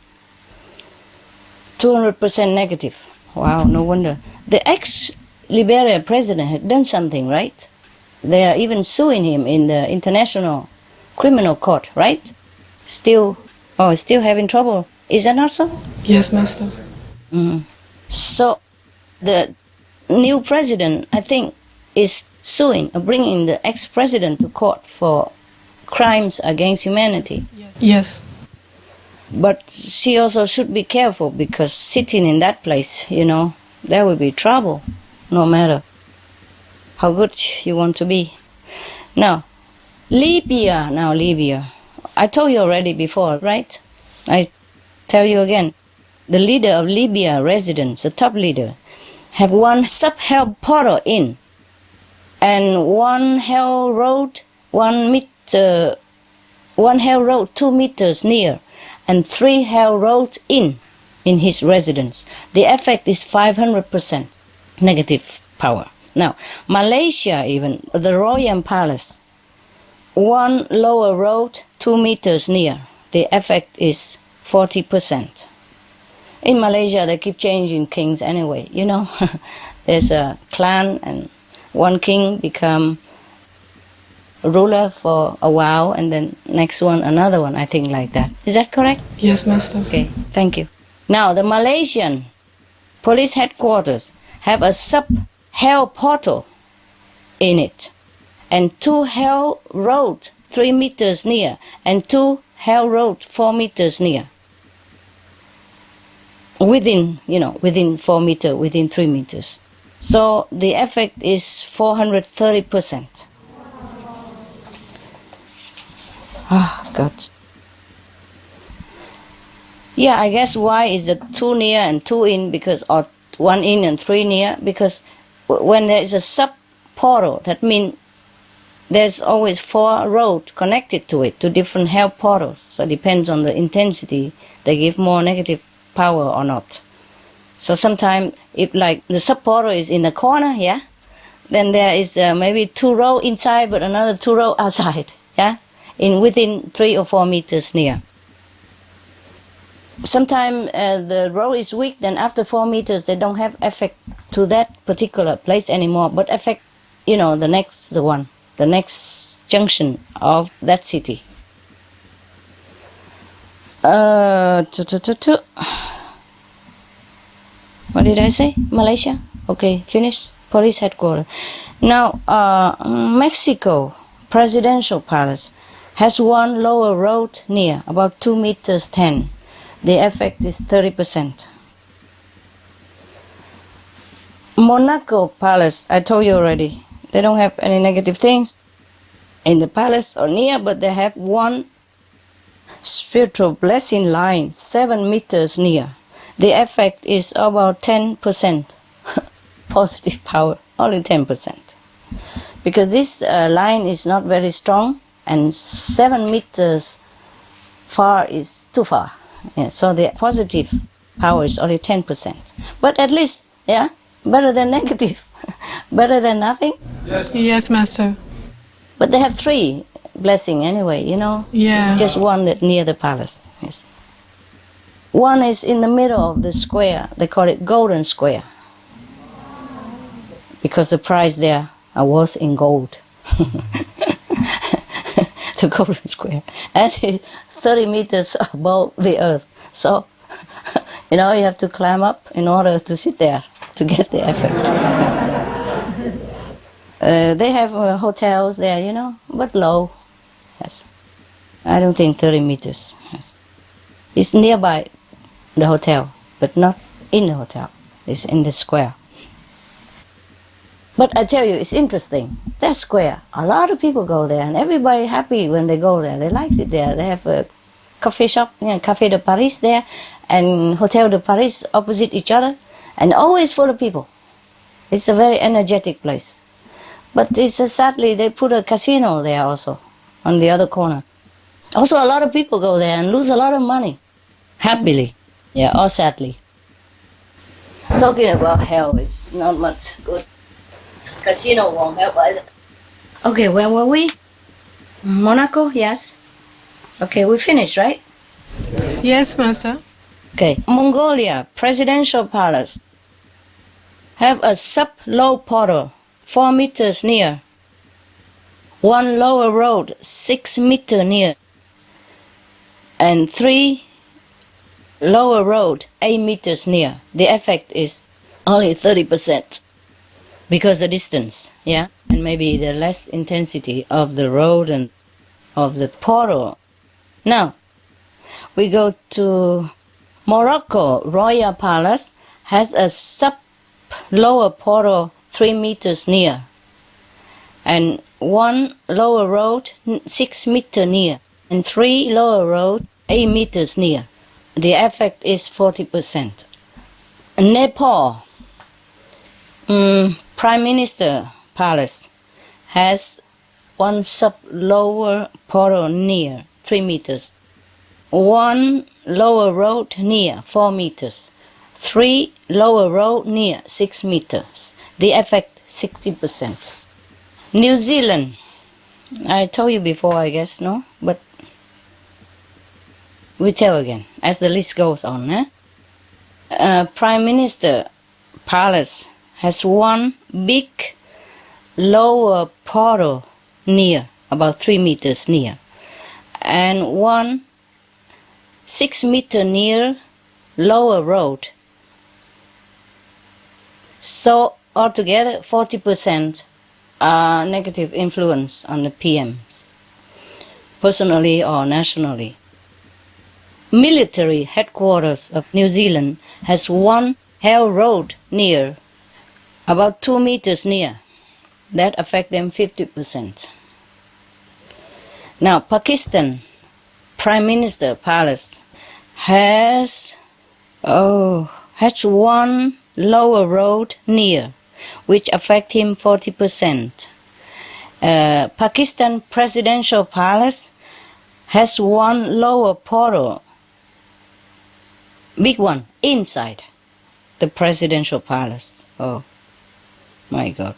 Speaker 1: 200% negative. Wow, no wonder. The ex-Liberia president had done something, right? They are even suing him in the International Criminal Court, right? Still having trouble. Is that not so?
Speaker 6: Yes, Master.
Speaker 1: Mm-hmm. So, the new president, I think, is bringing the ex-president to court for crimes against humanity.
Speaker 6: Yes.
Speaker 1: But she also should be careful, because sitting in that place, there will be trouble, no matter how good you want to be. Now, Libya. I told you already before, right? I tell you again. The leader of Libya residents, the top leader, have one sub-hell portal in, and one hell road 2 meters near, and 3 hell roads in his residence. The effect is 500% negative power. Now, Malaysia, even the Royal Palace, one lower road 2 meters near. The effect is 40%. In Malaysia, they keep changing kings anyway, There's a clan, and one king become ruler for a while, and then next one, another one, I think, like that. Is that correct?
Speaker 6: Yes, Master.
Speaker 1: Okay, thank you. Now, the Malaysian police headquarters have a sub-hell portal in it, and 2 hell road 3 meters near, and 2 hell road 4 meters near. Within 4 meters, within 3 meters. So the effect is 430%. Ah, God. Yeah, I guess why is the 2 near and 2 in, or 1 in and 3 near, because when there is a sub-portal, that means there's always 4 roads connected to it, to different hell portals. So it depends on the intensity, they give more negative power or not. So sometimes, if like the sub-portal is in the corner, yeah, then there is maybe 2 rows inside, but another 2 rows outside, yeah, within 3 or 4 meters near. Sometimes the road is weak, then after 4 meters, they don't have effect to that particular place anymore, but affect, the next one. the next junction of that city. What did I say? Malaysia? Okay, finish. Police headquarters. Now, Mexico Presidential Palace has one lower road near, about 2 meters 10. The effect is 30%. Monaco Palace, I told you already, they don't have any negative things in the palace or near, but they have one spiritual blessing line, 7 meters near. The effect is about 10% positive power, only 10%. Because this line is not very strong, and 7 meters far is too far. Yeah, so the positive power is only 10%. But at least, yeah, better than negative. Better than nothing.
Speaker 6: Yes, Master.
Speaker 1: But they have 3 blessing anyway, you know.
Speaker 6: Yeah.
Speaker 1: Just one that near the palace. Yes. One is in the middle of the square. They call it Golden Square. Because the price there are worth in gold. The Golden Square. And it's 30 meters above the earth. So, you know, you have to climb up in order to sit there to get the effect. They have hotels there, you know, but low. Yes. I don't think 30 meters. Yes. It's nearby the hotel, but not in the hotel. It's in the square. But I tell you, it's interesting. That square, a lot of people go there, and everybody happy when they go there. They like it there. They have a coffee shop, you know, Café de Paris there, and Hotel de Paris opposite each other, and always full of people. It's a very energetic place. But it's sadly, they put a casino there also, on the other corner. Also, a lot of people go there and lose a lot of money. Happily. Yeah, or sadly. Talking about hell is not much good. Casino won't help either. Okay, where were we? Monaco, yes. Okay, we finished, right?
Speaker 6: Yes, Master.
Speaker 1: Okay. Mongolia Presidential Palace have a sub-low portal, 4 meters near. One lower road, 6 meters near. And 3 lower road, 8 meters near. The effect is only 30%. Because the distance, yeah, and maybe the less intensity of the road and of the portal. Now, we go to Morocco. Royal Palace has a sub-lower portal 3 meters near, and 1 lower road 6 meters near, and 3 lower road 8 meters near. The effect is 40%. Nepal. Prime Minister Palace has 1 sub-lower portal near, 3 meters. 1 lower road near, 4 meters. 3 lower road near, 6 meters. The effect, 60%. New Zealand. I told you before, I guess, no? But we tell again, as the list goes on. Prime Minister Palace has 1 big lower portal near, about 3 meters near, and 1 6 meter near lower road. So altogether 40% negative influence on the PMs, personally or nationally. Military headquarters of New Zealand has 1 hell road near, about 2 meters near. That affect them 50%. Now, Pakistan Prime Minister Palace has 1 lower road near, which affect him 40%. Pakistan Presidential Palace has 1 lower portal, big one, inside the Presidential Palace. Oh my God.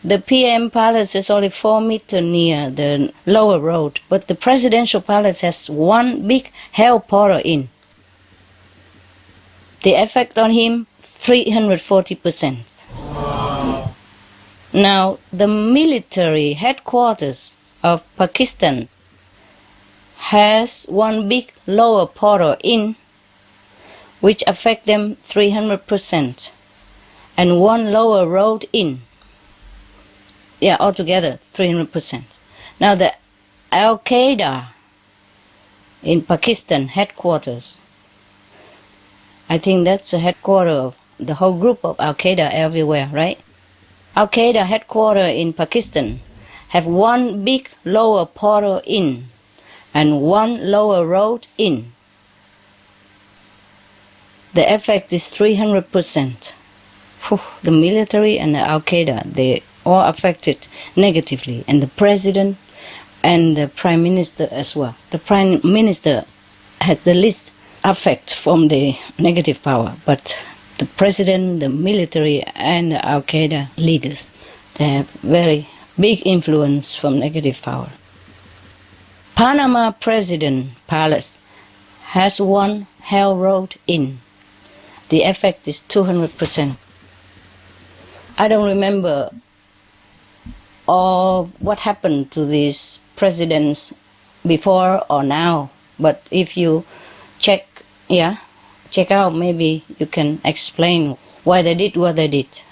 Speaker 1: The PM Palace is only 4 meters near the lower road, but the Presidential Palace has 1 big hell portal in. The effect on him, 340%. Now, the military headquarters of Pakistan has one big lower portal in, which affect them 300%, and one lower road in. Yeah, altogether 300%. Now, the Al-Qaeda in Pakistan headquarters, I think that's the headquarters of the whole group of Al-Qaeda everywhere, right? Al-Qaeda headquarters in Pakistan have one big lower portal in and one lower road in. The effect is 300%. The military and the Al-Qaeda, they all affected negatively, and the president and the prime minister as well. The prime minister has the least effect from the negative power, but the president, the military, and the Al-Qaeda leaders, they have very big influence from negative power. Panama President Palace has one hell road in. The effect is 200%. I don't remember all what happened to these presidents before or now, but if you check out, maybe you can explain why they did what they did,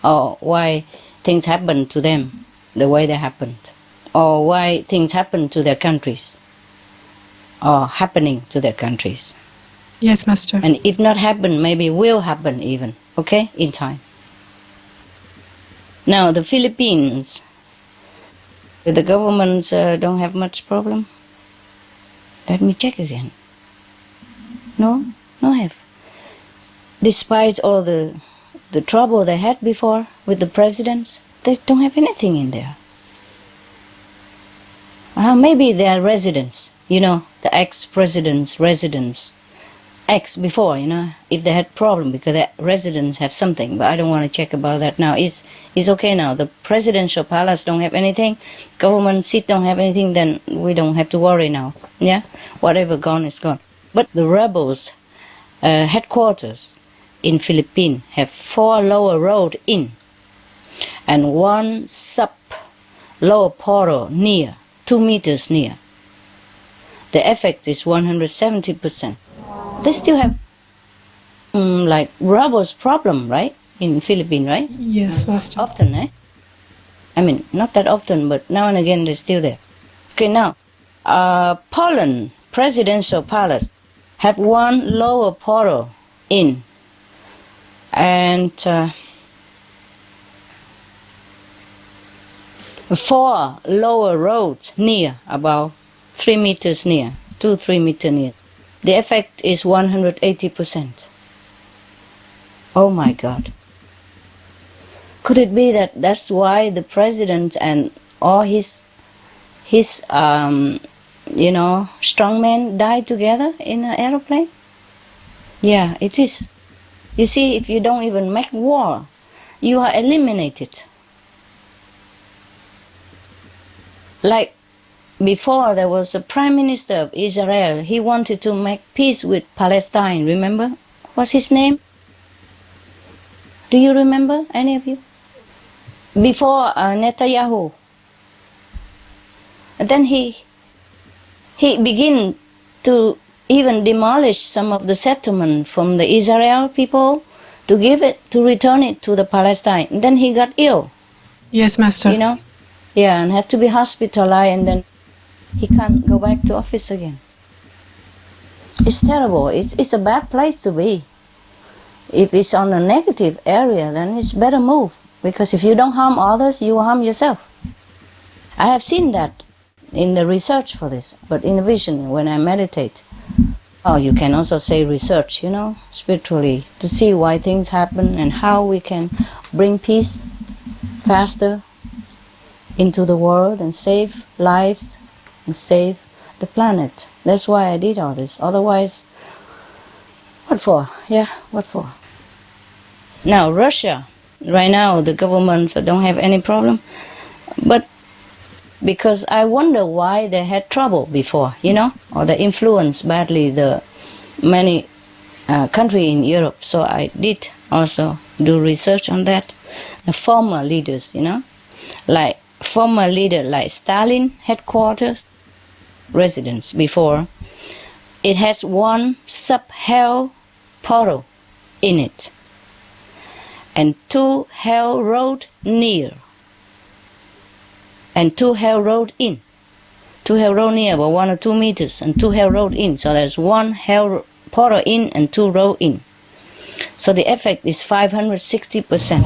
Speaker 1: or why things happened to them the way they happened, or why things happened to their countries, or happening to their countries.
Speaker 6: Yes, Master.
Speaker 1: And if not happen, maybe will happen even, okay, in time. Now, the Philippines, the governments don't have much problem. Let me check again. No have. Despite all the trouble they had before with the presidents, they don't have anything in there. Maybe they are residents, the ex-presidents, residents. Before, if they had problem because the residents have something, but I don't want to check about that now. It's okay now. The presidential palace don't have anything, government seat don't have anything, then we don't have to worry now. Yeah, whatever gone is gone. But the rebels' headquarters in Philippines have 4 lower road in and 1 sub lower portal near, 2 meters near. The effect is 170%. They still have like rebels problem, right? In Philippines, right?
Speaker 6: Yes, Master.
Speaker 1: Often, eh? I mean, not that often, but now and again they're still there. Okay, now, Poland presidential palace have 1 lower portal in and 4 lower roads near, about 3 meters near, 2-3 meters near. The effect is 180%. Oh my God. Could it be that that's why the president and all his strongmen died together in an aeroplane? Yeah, it is. You see, if you don't even make war, you are eliminated. Like before, there was a prime minister of Israel. He wanted to make peace with Palestine, remember? What's his name? Do you remember, any of you? Before Netanyahu. And then he began to even demolish some of the settlement from the Israel people to return it to the Palestine. And then he got ill.
Speaker 6: Yes, Master.
Speaker 1: Yeah, and had to be hospitalized, and then he can't go back to office again. It's terrible. It's a bad place to be. If it's on a negative area, then it's better move. Because if you don't harm others, you harm yourself. I have seen that in the research for this, but in the vision, when I meditate. Oh, you can also say research, spiritually, to see why things happen and how we can bring peace faster into the world and save lives and save the planet. That's why I did all this. Otherwise, what for? Yeah, what for? Now, Russia, right now, the governments don't have any problem. But because I wonder why they had trouble before, or they influenced badly the many countries in Europe. So I did also do research on that. The former leaders, like former leader like Stalin headquarters, residence before, it has one sub-hell portal in it and 2 hell road near and 2 hell road in. 2 hell road near about 1 or 2 meters and 2 hell road in. So there's 1 hell portal in and 2 road in. So the effect is 560%.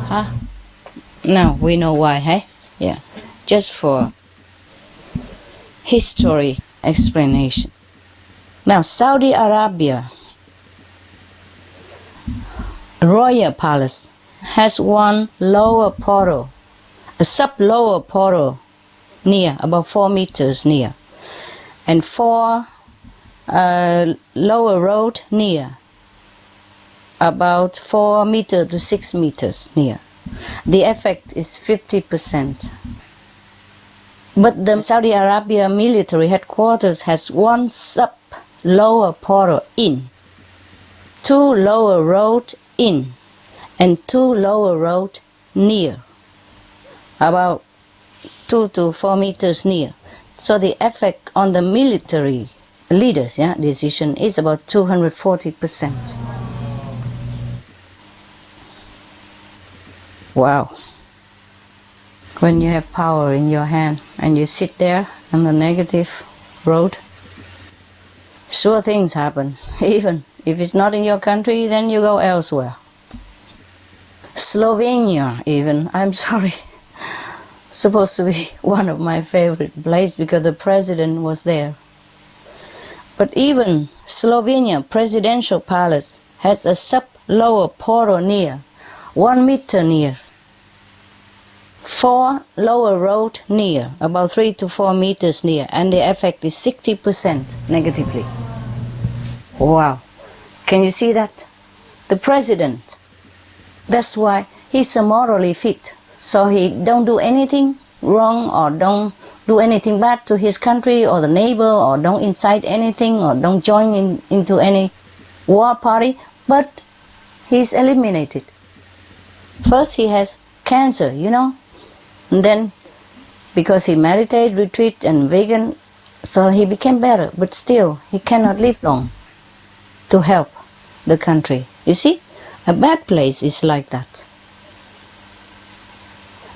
Speaker 1: Huh? Now we know why, hey? Yeah. Just for history explanation. Now Saudi Arabia Royal Palace has 1 lower portal, a sub-lower portal near, about 4 meters near, and 4 lower road near, about 4 meters to 6 meters near. The effect is 50%. But the Saudi Arabia military headquarters has 1 sub-lower portal in, 2 lower road in, and 2 lower road near, about 2 to 4 meters near. So the effect on the military leaders' decision is about 240%. Wow. When you have power in your hand and you sit there on the negative road, sure things happen. Even if it's not in your country, then you go elsewhere. Slovenia even, I'm sorry, supposed to be one of my favorite places because the president was there. But even Slovenia presidential palace has a sub-lower portal near, 1 meter near, 4 lower road near, about 3 to 4 meters near, and the effect is 60% negatively. Wow. Can you see that? The president, that's why he's so morally fit. So he don't do anything wrong or don't do anything bad to his country or the neighbor or don't incite anything or don't join into any war party, but he's eliminated. First he has cancer, and then because he meditate, retreat and vegan, so he became better, but still he cannot live long to help the country. You see, a bad place is like that.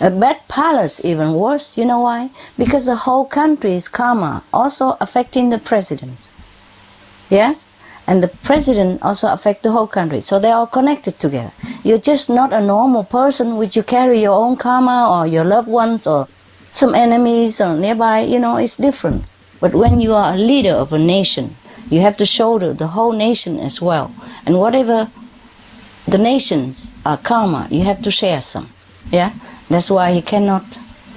Speaker 1: A bad palace even worse. You know why? Because the whole country's karma also affecting the president. Yes? And the president also affect the whole country. So they're all connected together. You're just not a normal person which you carry your own karma or your loved ones or some enemies or nearby, it's different. But when you are a leader of a nation, you have to shoulder the whole nation as well. And whatever the nations are karma, you have to share some. Yeah? That's why he cannot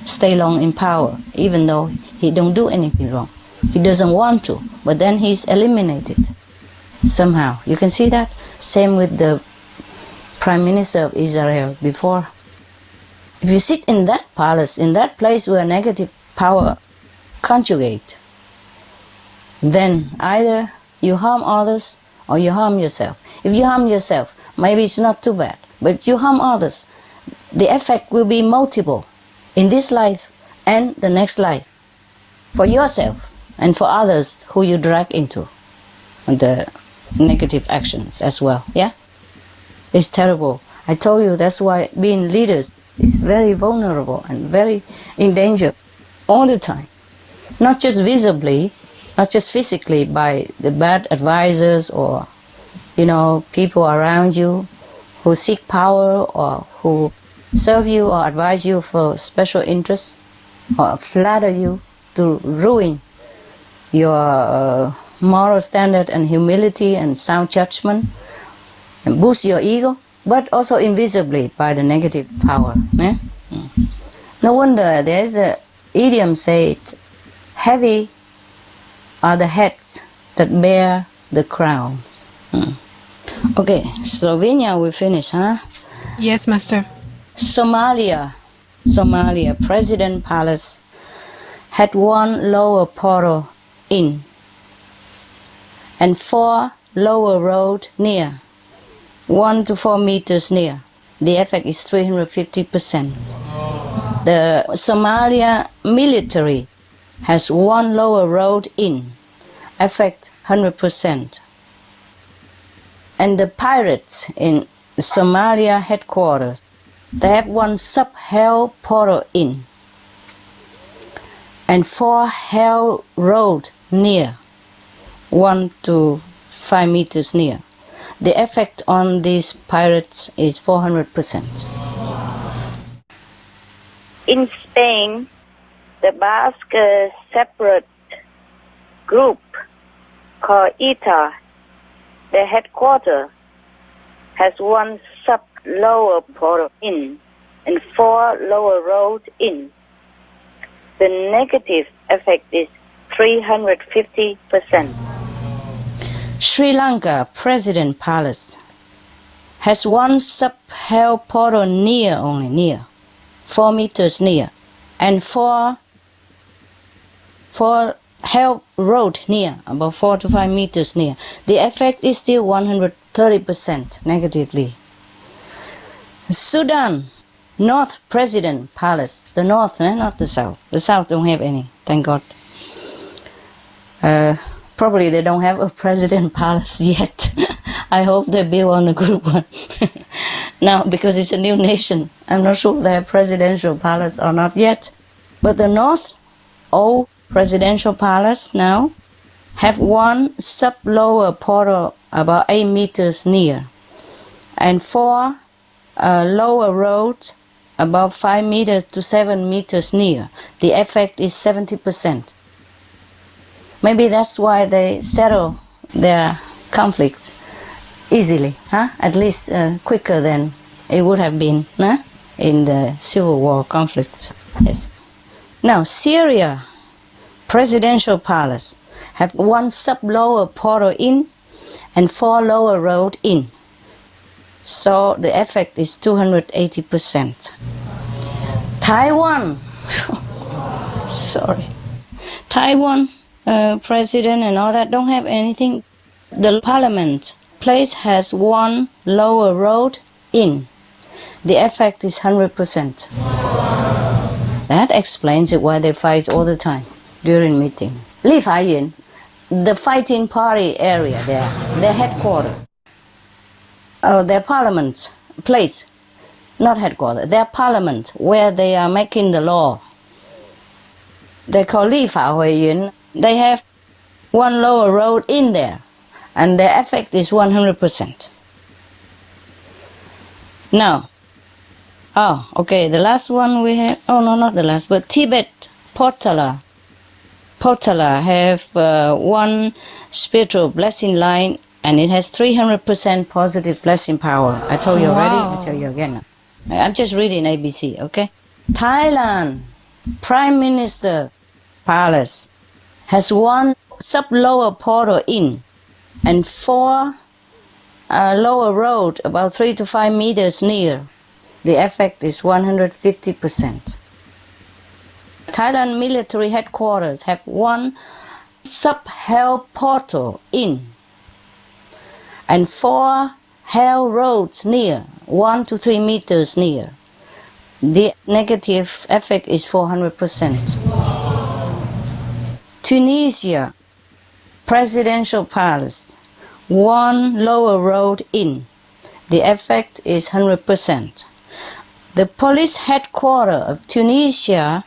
Speaker 1: stay long in power, even though he don't do anything wrong. He doesn't want to, but then he's eliminated somehow. You can see that? Same with the Prime Minister of Israel before. If you sit in that palace, in that place where negative power conjugate, then either you harm others or you harm yourself. If you harm yourself, maybe it's not too bad, but you harm others, the effect will be multiple in this life and the next life for yourself and for others who you drag into the negative actions as well. Yeah? It's terrible. I told you that's why being leaders is very vulnerable and very in danger all the time. Not just visibly, not just physically by the bad advisors or, people around you who seek power or who serve you or advise you for special interests or flatter you to ruin your moral standard and humility and sound judgment and boost your ego, but also invisibly by the negative power. Eh? No wonder there's an idiom said, heavy are the heads that bear the crowns. Okay, Slovenia we finish, huh?
Speaker 6: Yes, Master.
Speaker 1: Somalia President Palace had 1 lower portal in and 4 lower road near, 1 to 4 meters near. the effect is 350%. The Somalia military has one lower road in, effect 100%. And the pirates in Somalia headquarters, they have one sub-hell portal in and 4 hell road near, 1 to 5 meters near. The effect on these pirates is 400%.
Speaker 8: In Spain, the Basque separate group called ETA, the headquarters, has 1 sub-lower portal in and 4 lower roads in. The negative effect is 350%.
Speaker 1: Sri Lanka President Palace has 1 sub-hell portal near, only near, 4 meters near, and 4 hell road near, about 4 to 5 meters near. The effect is still 130% negatively. Sudan North President Palace, the north, not the south. The south don't have any, thank God. Probably they don't have a president palace yet. I hope they build on the group one. Now, because it's a new nation, I'm not sure they have presidential palace or not yet. But the north, old presidential palace now, have 1 sub-lower portal about 8 meters near, and 4 lower roads about 5 meters to 7 meters near. The effect is 70%. Maybe that's why they settle their conflicts easily, at least quicker than it would have been in the Civil War conflict. Yes. Now, Syria Presidential Palace have 1 sub-lower portal in and 4 lower road in. So the effect is 280%. Taiwan, sorry, Taiwan president and all that don't have anything. The parliament place has 1 lower road in. The effect is 100%. That explains it why they fight all the time during meeting. Li Faiyuan, the fighting party area there, their headquarters, their parliament place, not headquarters, their parliament where they are making the law. They call Li Faiyuan. They have 1 lower road in there, and the effect is 100%. Now, okay, the last one we have, no, not the last, but Tibet, Potala have 1 spiritual blessing line, and it has 300% positive blessing power. I told you already, I tell you again. I'm just reading ABC, okay? Thailand, Prime Minister Palace, has 1 sub-lower portal in and 4 lower road about 3 to 5 meters near. The effect is 150%. Thailand military headquarters have 1 sub-hell portal in and 4 hell roads near, 1 to 3 meters near. The negative effect is 400%. Tunisia Presidential Palace, 1 lower road in. The effect is 100%. The police headquarters of Tunisia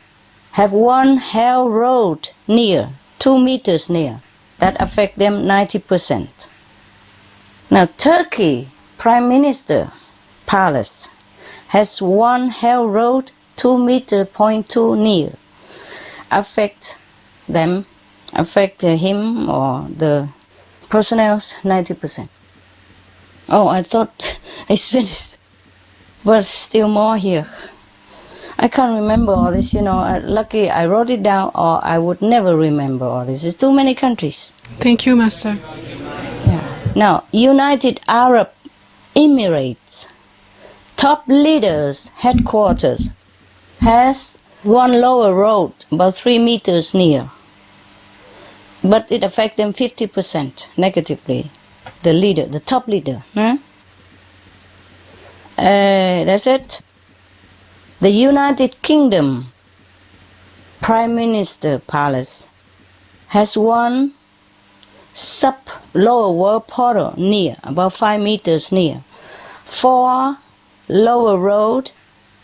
Speaker 1: have 1 hell road near, 2 meters near. That affect them 90%. Now, Turkey Prime Minister Palace has 1 hell road, 2 meter, 0.2 near. Affect him or the personnel 90%. Oh, I thought it's finished, but still more here. I can't remember all this, lucky I wrote it down, or I would never remember all this. It's too many countries.
Speaker 6: Thank you, Master.
Speaker 1: Yeah. Now, United Arab Emirates, top leaders headquarters, has 1 lower road, about 3 meters near. But it affects them 50% negatively. The leader, the top leader. That's it. The United Kingdom Prime Minister Palace has one sub-lower world portal near, about 5 meters near. 4 lower road,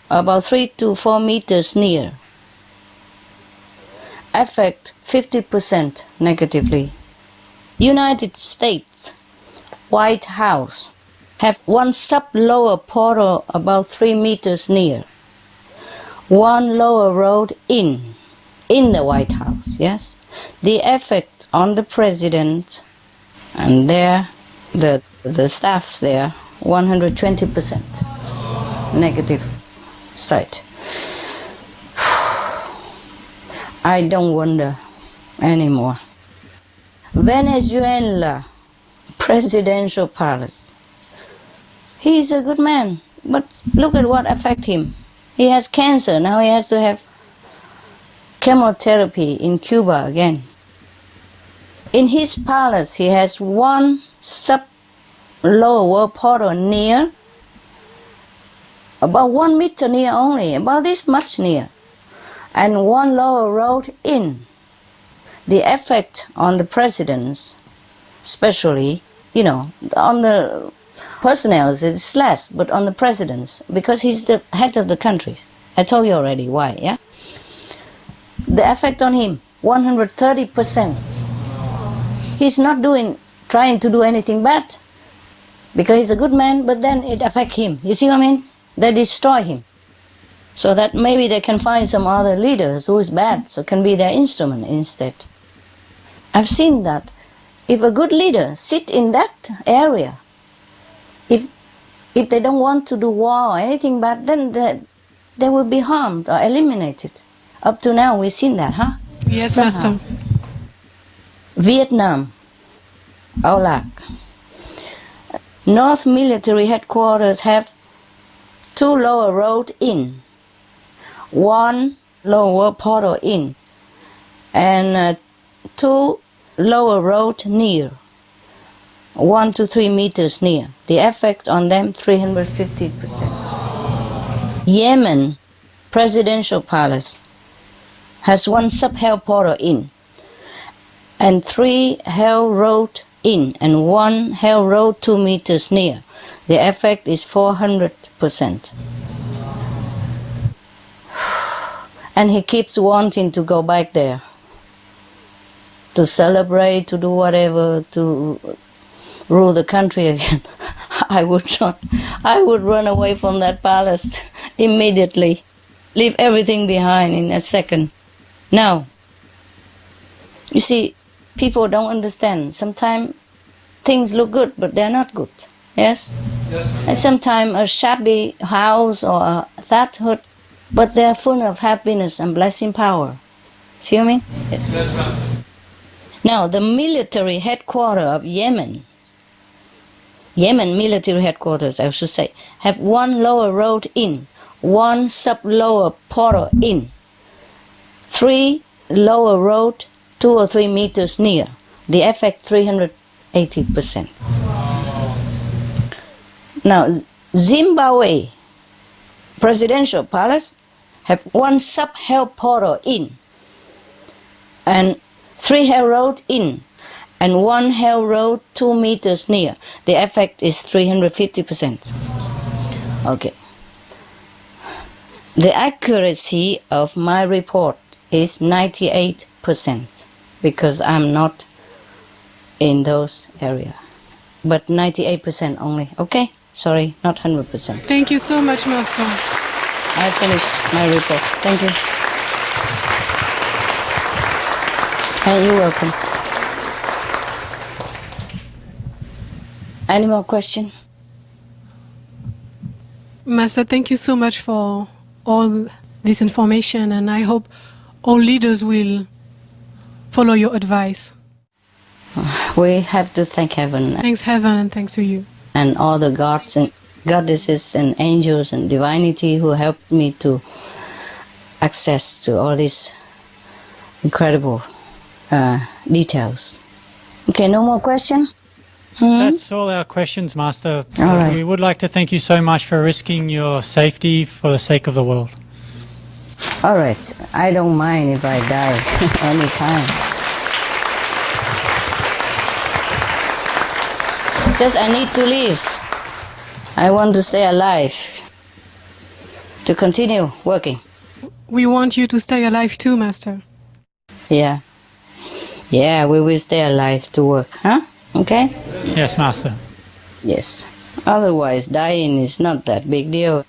Speaker 1: about 3 to 4 meters near. Affect 50% negatively. United States White House have one sub-lower portal about 3 meters near. 1 lower road in the White House, yes? The effect on the president and the staff there, 120% negative side. I don't wonder anymore. Venezuela presidential palace. He's a good man, but look at what affect him. He has cancer, now he has to have chemotherapy in Cuba again. In his palace, he has one sub-lower portal near, about 1 meter near only, about this much near, and 1 lower road in. The effect on the presidents, especially, on the personnel it's less, but on the presidents, because he's the head of the countries. I told you already why, yeah? The effect on him, 130%. He's not trying to do anything bad, because he's a good man, but then it affects him. You see what I mean? They destroy him. So that maybe they can find some other leaders who is bad, so can be their instrument instead. I've seen that. If a good leader sit in that area, if they don't want to do war or anything bad, then they will be harmed or eliminated. Up to now, we've seen that, huh?
Speaker 6: Yes,
Speaker 1: Somehow.
Speaker 6: Master.
Speaker 1: Vietnam, Aulac. North Military Headquarters have 2 lower road in, 1 lower portal in, and 2 lower road near, 1 to 3 meters near. The effect on them, 350%. Yemen Presidential Palace has 1 sub-hell portal in, and 3 hell road in, and 1 hell road 2 meters near. The effect is 400%. And he keeps wanting to go back there, to celebrate, to do whatever, to rule the country again. I would not. I would run away from that palace immediately, leave everything behind in a second. Now, you see, people don't understand. Sometimes things look good, but they're not good. Yes?
Speaker 2: Yes, ma'am.
Speaker 1: And sometimes a shabby house or a thatch hut, but they're full of happiness and blessing power. See what I mean? Yes.
Speaker 2: Yes, ma'am.
Speaker 1: Now, the military headquarters of Yemen military headquarters, I should say, have 1 lower road in, 1 sub-lower portal in, 3 lower road 2 or 3 meters near. The effect 380%. Now, Zimbabwe Presidential Palace have 1 sub-hell portal in, and 3 hell road in, and 1 hell road 2 meters near. The effect is 350%. Okay. The accuracy of my report is 98%, because I'm not in those areas. But 98% only. Okay? Sorry, not 100%.
Speaker 6: Thank you so much, Master.
Speaker 1: I finished my report. Thank you. And you're welcome. Any more questions?
Speaker 6: Master, thank you so much for all this information, and I hope all leaders will follow your advice.
Speaker 1: We have to thank heaven
Speaker 6: Thanks heaven and thanks to you.
Speaker 1: and all the gods and goddesses and angels and divinity who helped me to access to all these incredible details. Okay, no more question?
Speaker 7: That's all our questions, Master.
Speaker 1: All right.
Speaker 7: We would like to thank you so much for risking your safety for the sake of the world.
Speaker 1: All right. I don't mind if I die anytime. Just I need to live. I want to stay alive. To continue working.
Speaker 6: We want you to stay alive too, Master.
Speaker 1: Yeah. Yeah, we will stay alive to work, huh? Okay?
Speaker 7: Yes, Master.
Speaker 1: Yes. Otherwise, dying is not that big deal.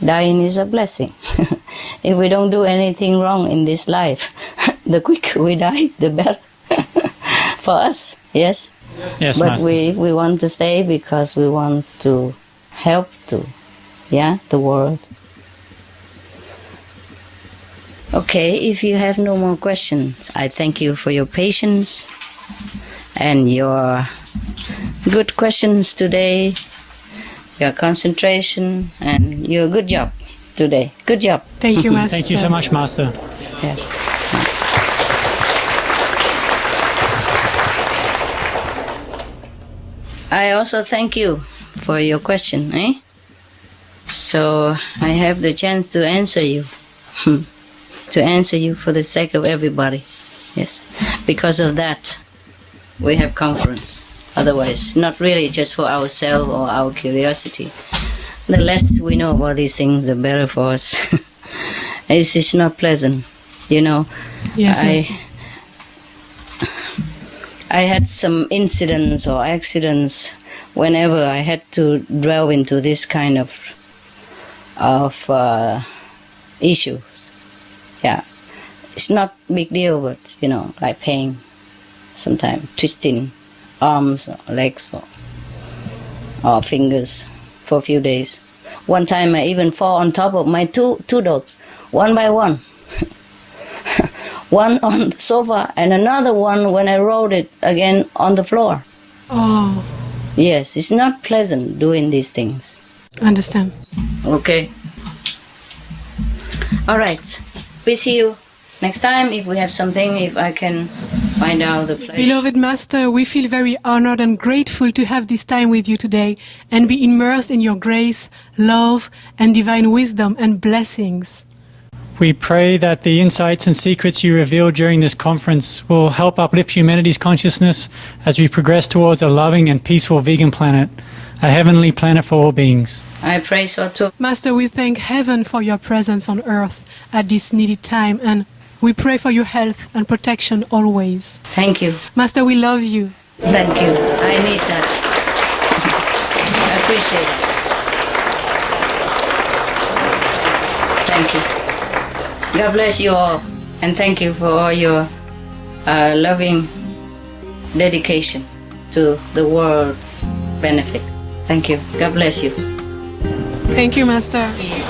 Speaker 1: Dying is a blessing. If we don't do anything wrong in this life, the quicker we die, the better. For us, yes?
Speaker 7: Yes,
Speaker 1: But
Speaker 7: Master.
Speaker 1: we want to stay because we want to help the world. Okay, if you have no more questions, I thank you for your patience and your good questions today, your concentration, and your good job today. Good job.
Speaker 6: Thank you, Master.
Speaker 7: Thank you so much, Master.
Speaker 1: Yes. I also thank you for your question, So I have the chance to answer you. To answer you for the sake of everybody. Yes. Because of that, we have conference. Otherwise, not really just for ourselves or our curiosity. The less we know about these things, the better for us. It's not pleasant,
Speaker 6: Yes, Master.
Speaker 1: I had some incidents or accidents whenever I had to delve into this kind of issue. Yeah, it's not big deal, but like pain, sometimes twisting arms, or legs, or fingers for a few days. One time I even fall on top of my two dogs, one by one. One on the sofa and another one when I rolled it again on the floor.
Speaker 6: Oh,
Speaker 1: Yes, it's not pleasant doing these things.
Speaker 6: understand.
Speaker 1: Okay. All right. We see you next time if we have something, if I can find out the place.
Speaker 6: Beloved Master, we feel very honored and grateful to have this time with you today and be immersed in your grace, love, and divine wisdom and blessings.
Speaker 7: We pray that the insights and secrets you reveal during this conference will help uplift humanity's consciousness as we progress towards a loving and peaceful vegan planet, a heavenly planet for all beings.
Speaker 1: I pray so too.
Speaker 6: Master, we thank heaven for your presence on earth at this needed time, and we pray for your health and protection always.
Speaker 1: Thank you.
Speaker 6: Master, we love you.
Speaker 1: Thank you. I need that. I appreciate it. Thank you. God bless you all. And thank you for all your loving dedication to the world's benefit. Thank you. God bless you.
Speaker 6: Thank you, Master.
Speaker 1: Bye.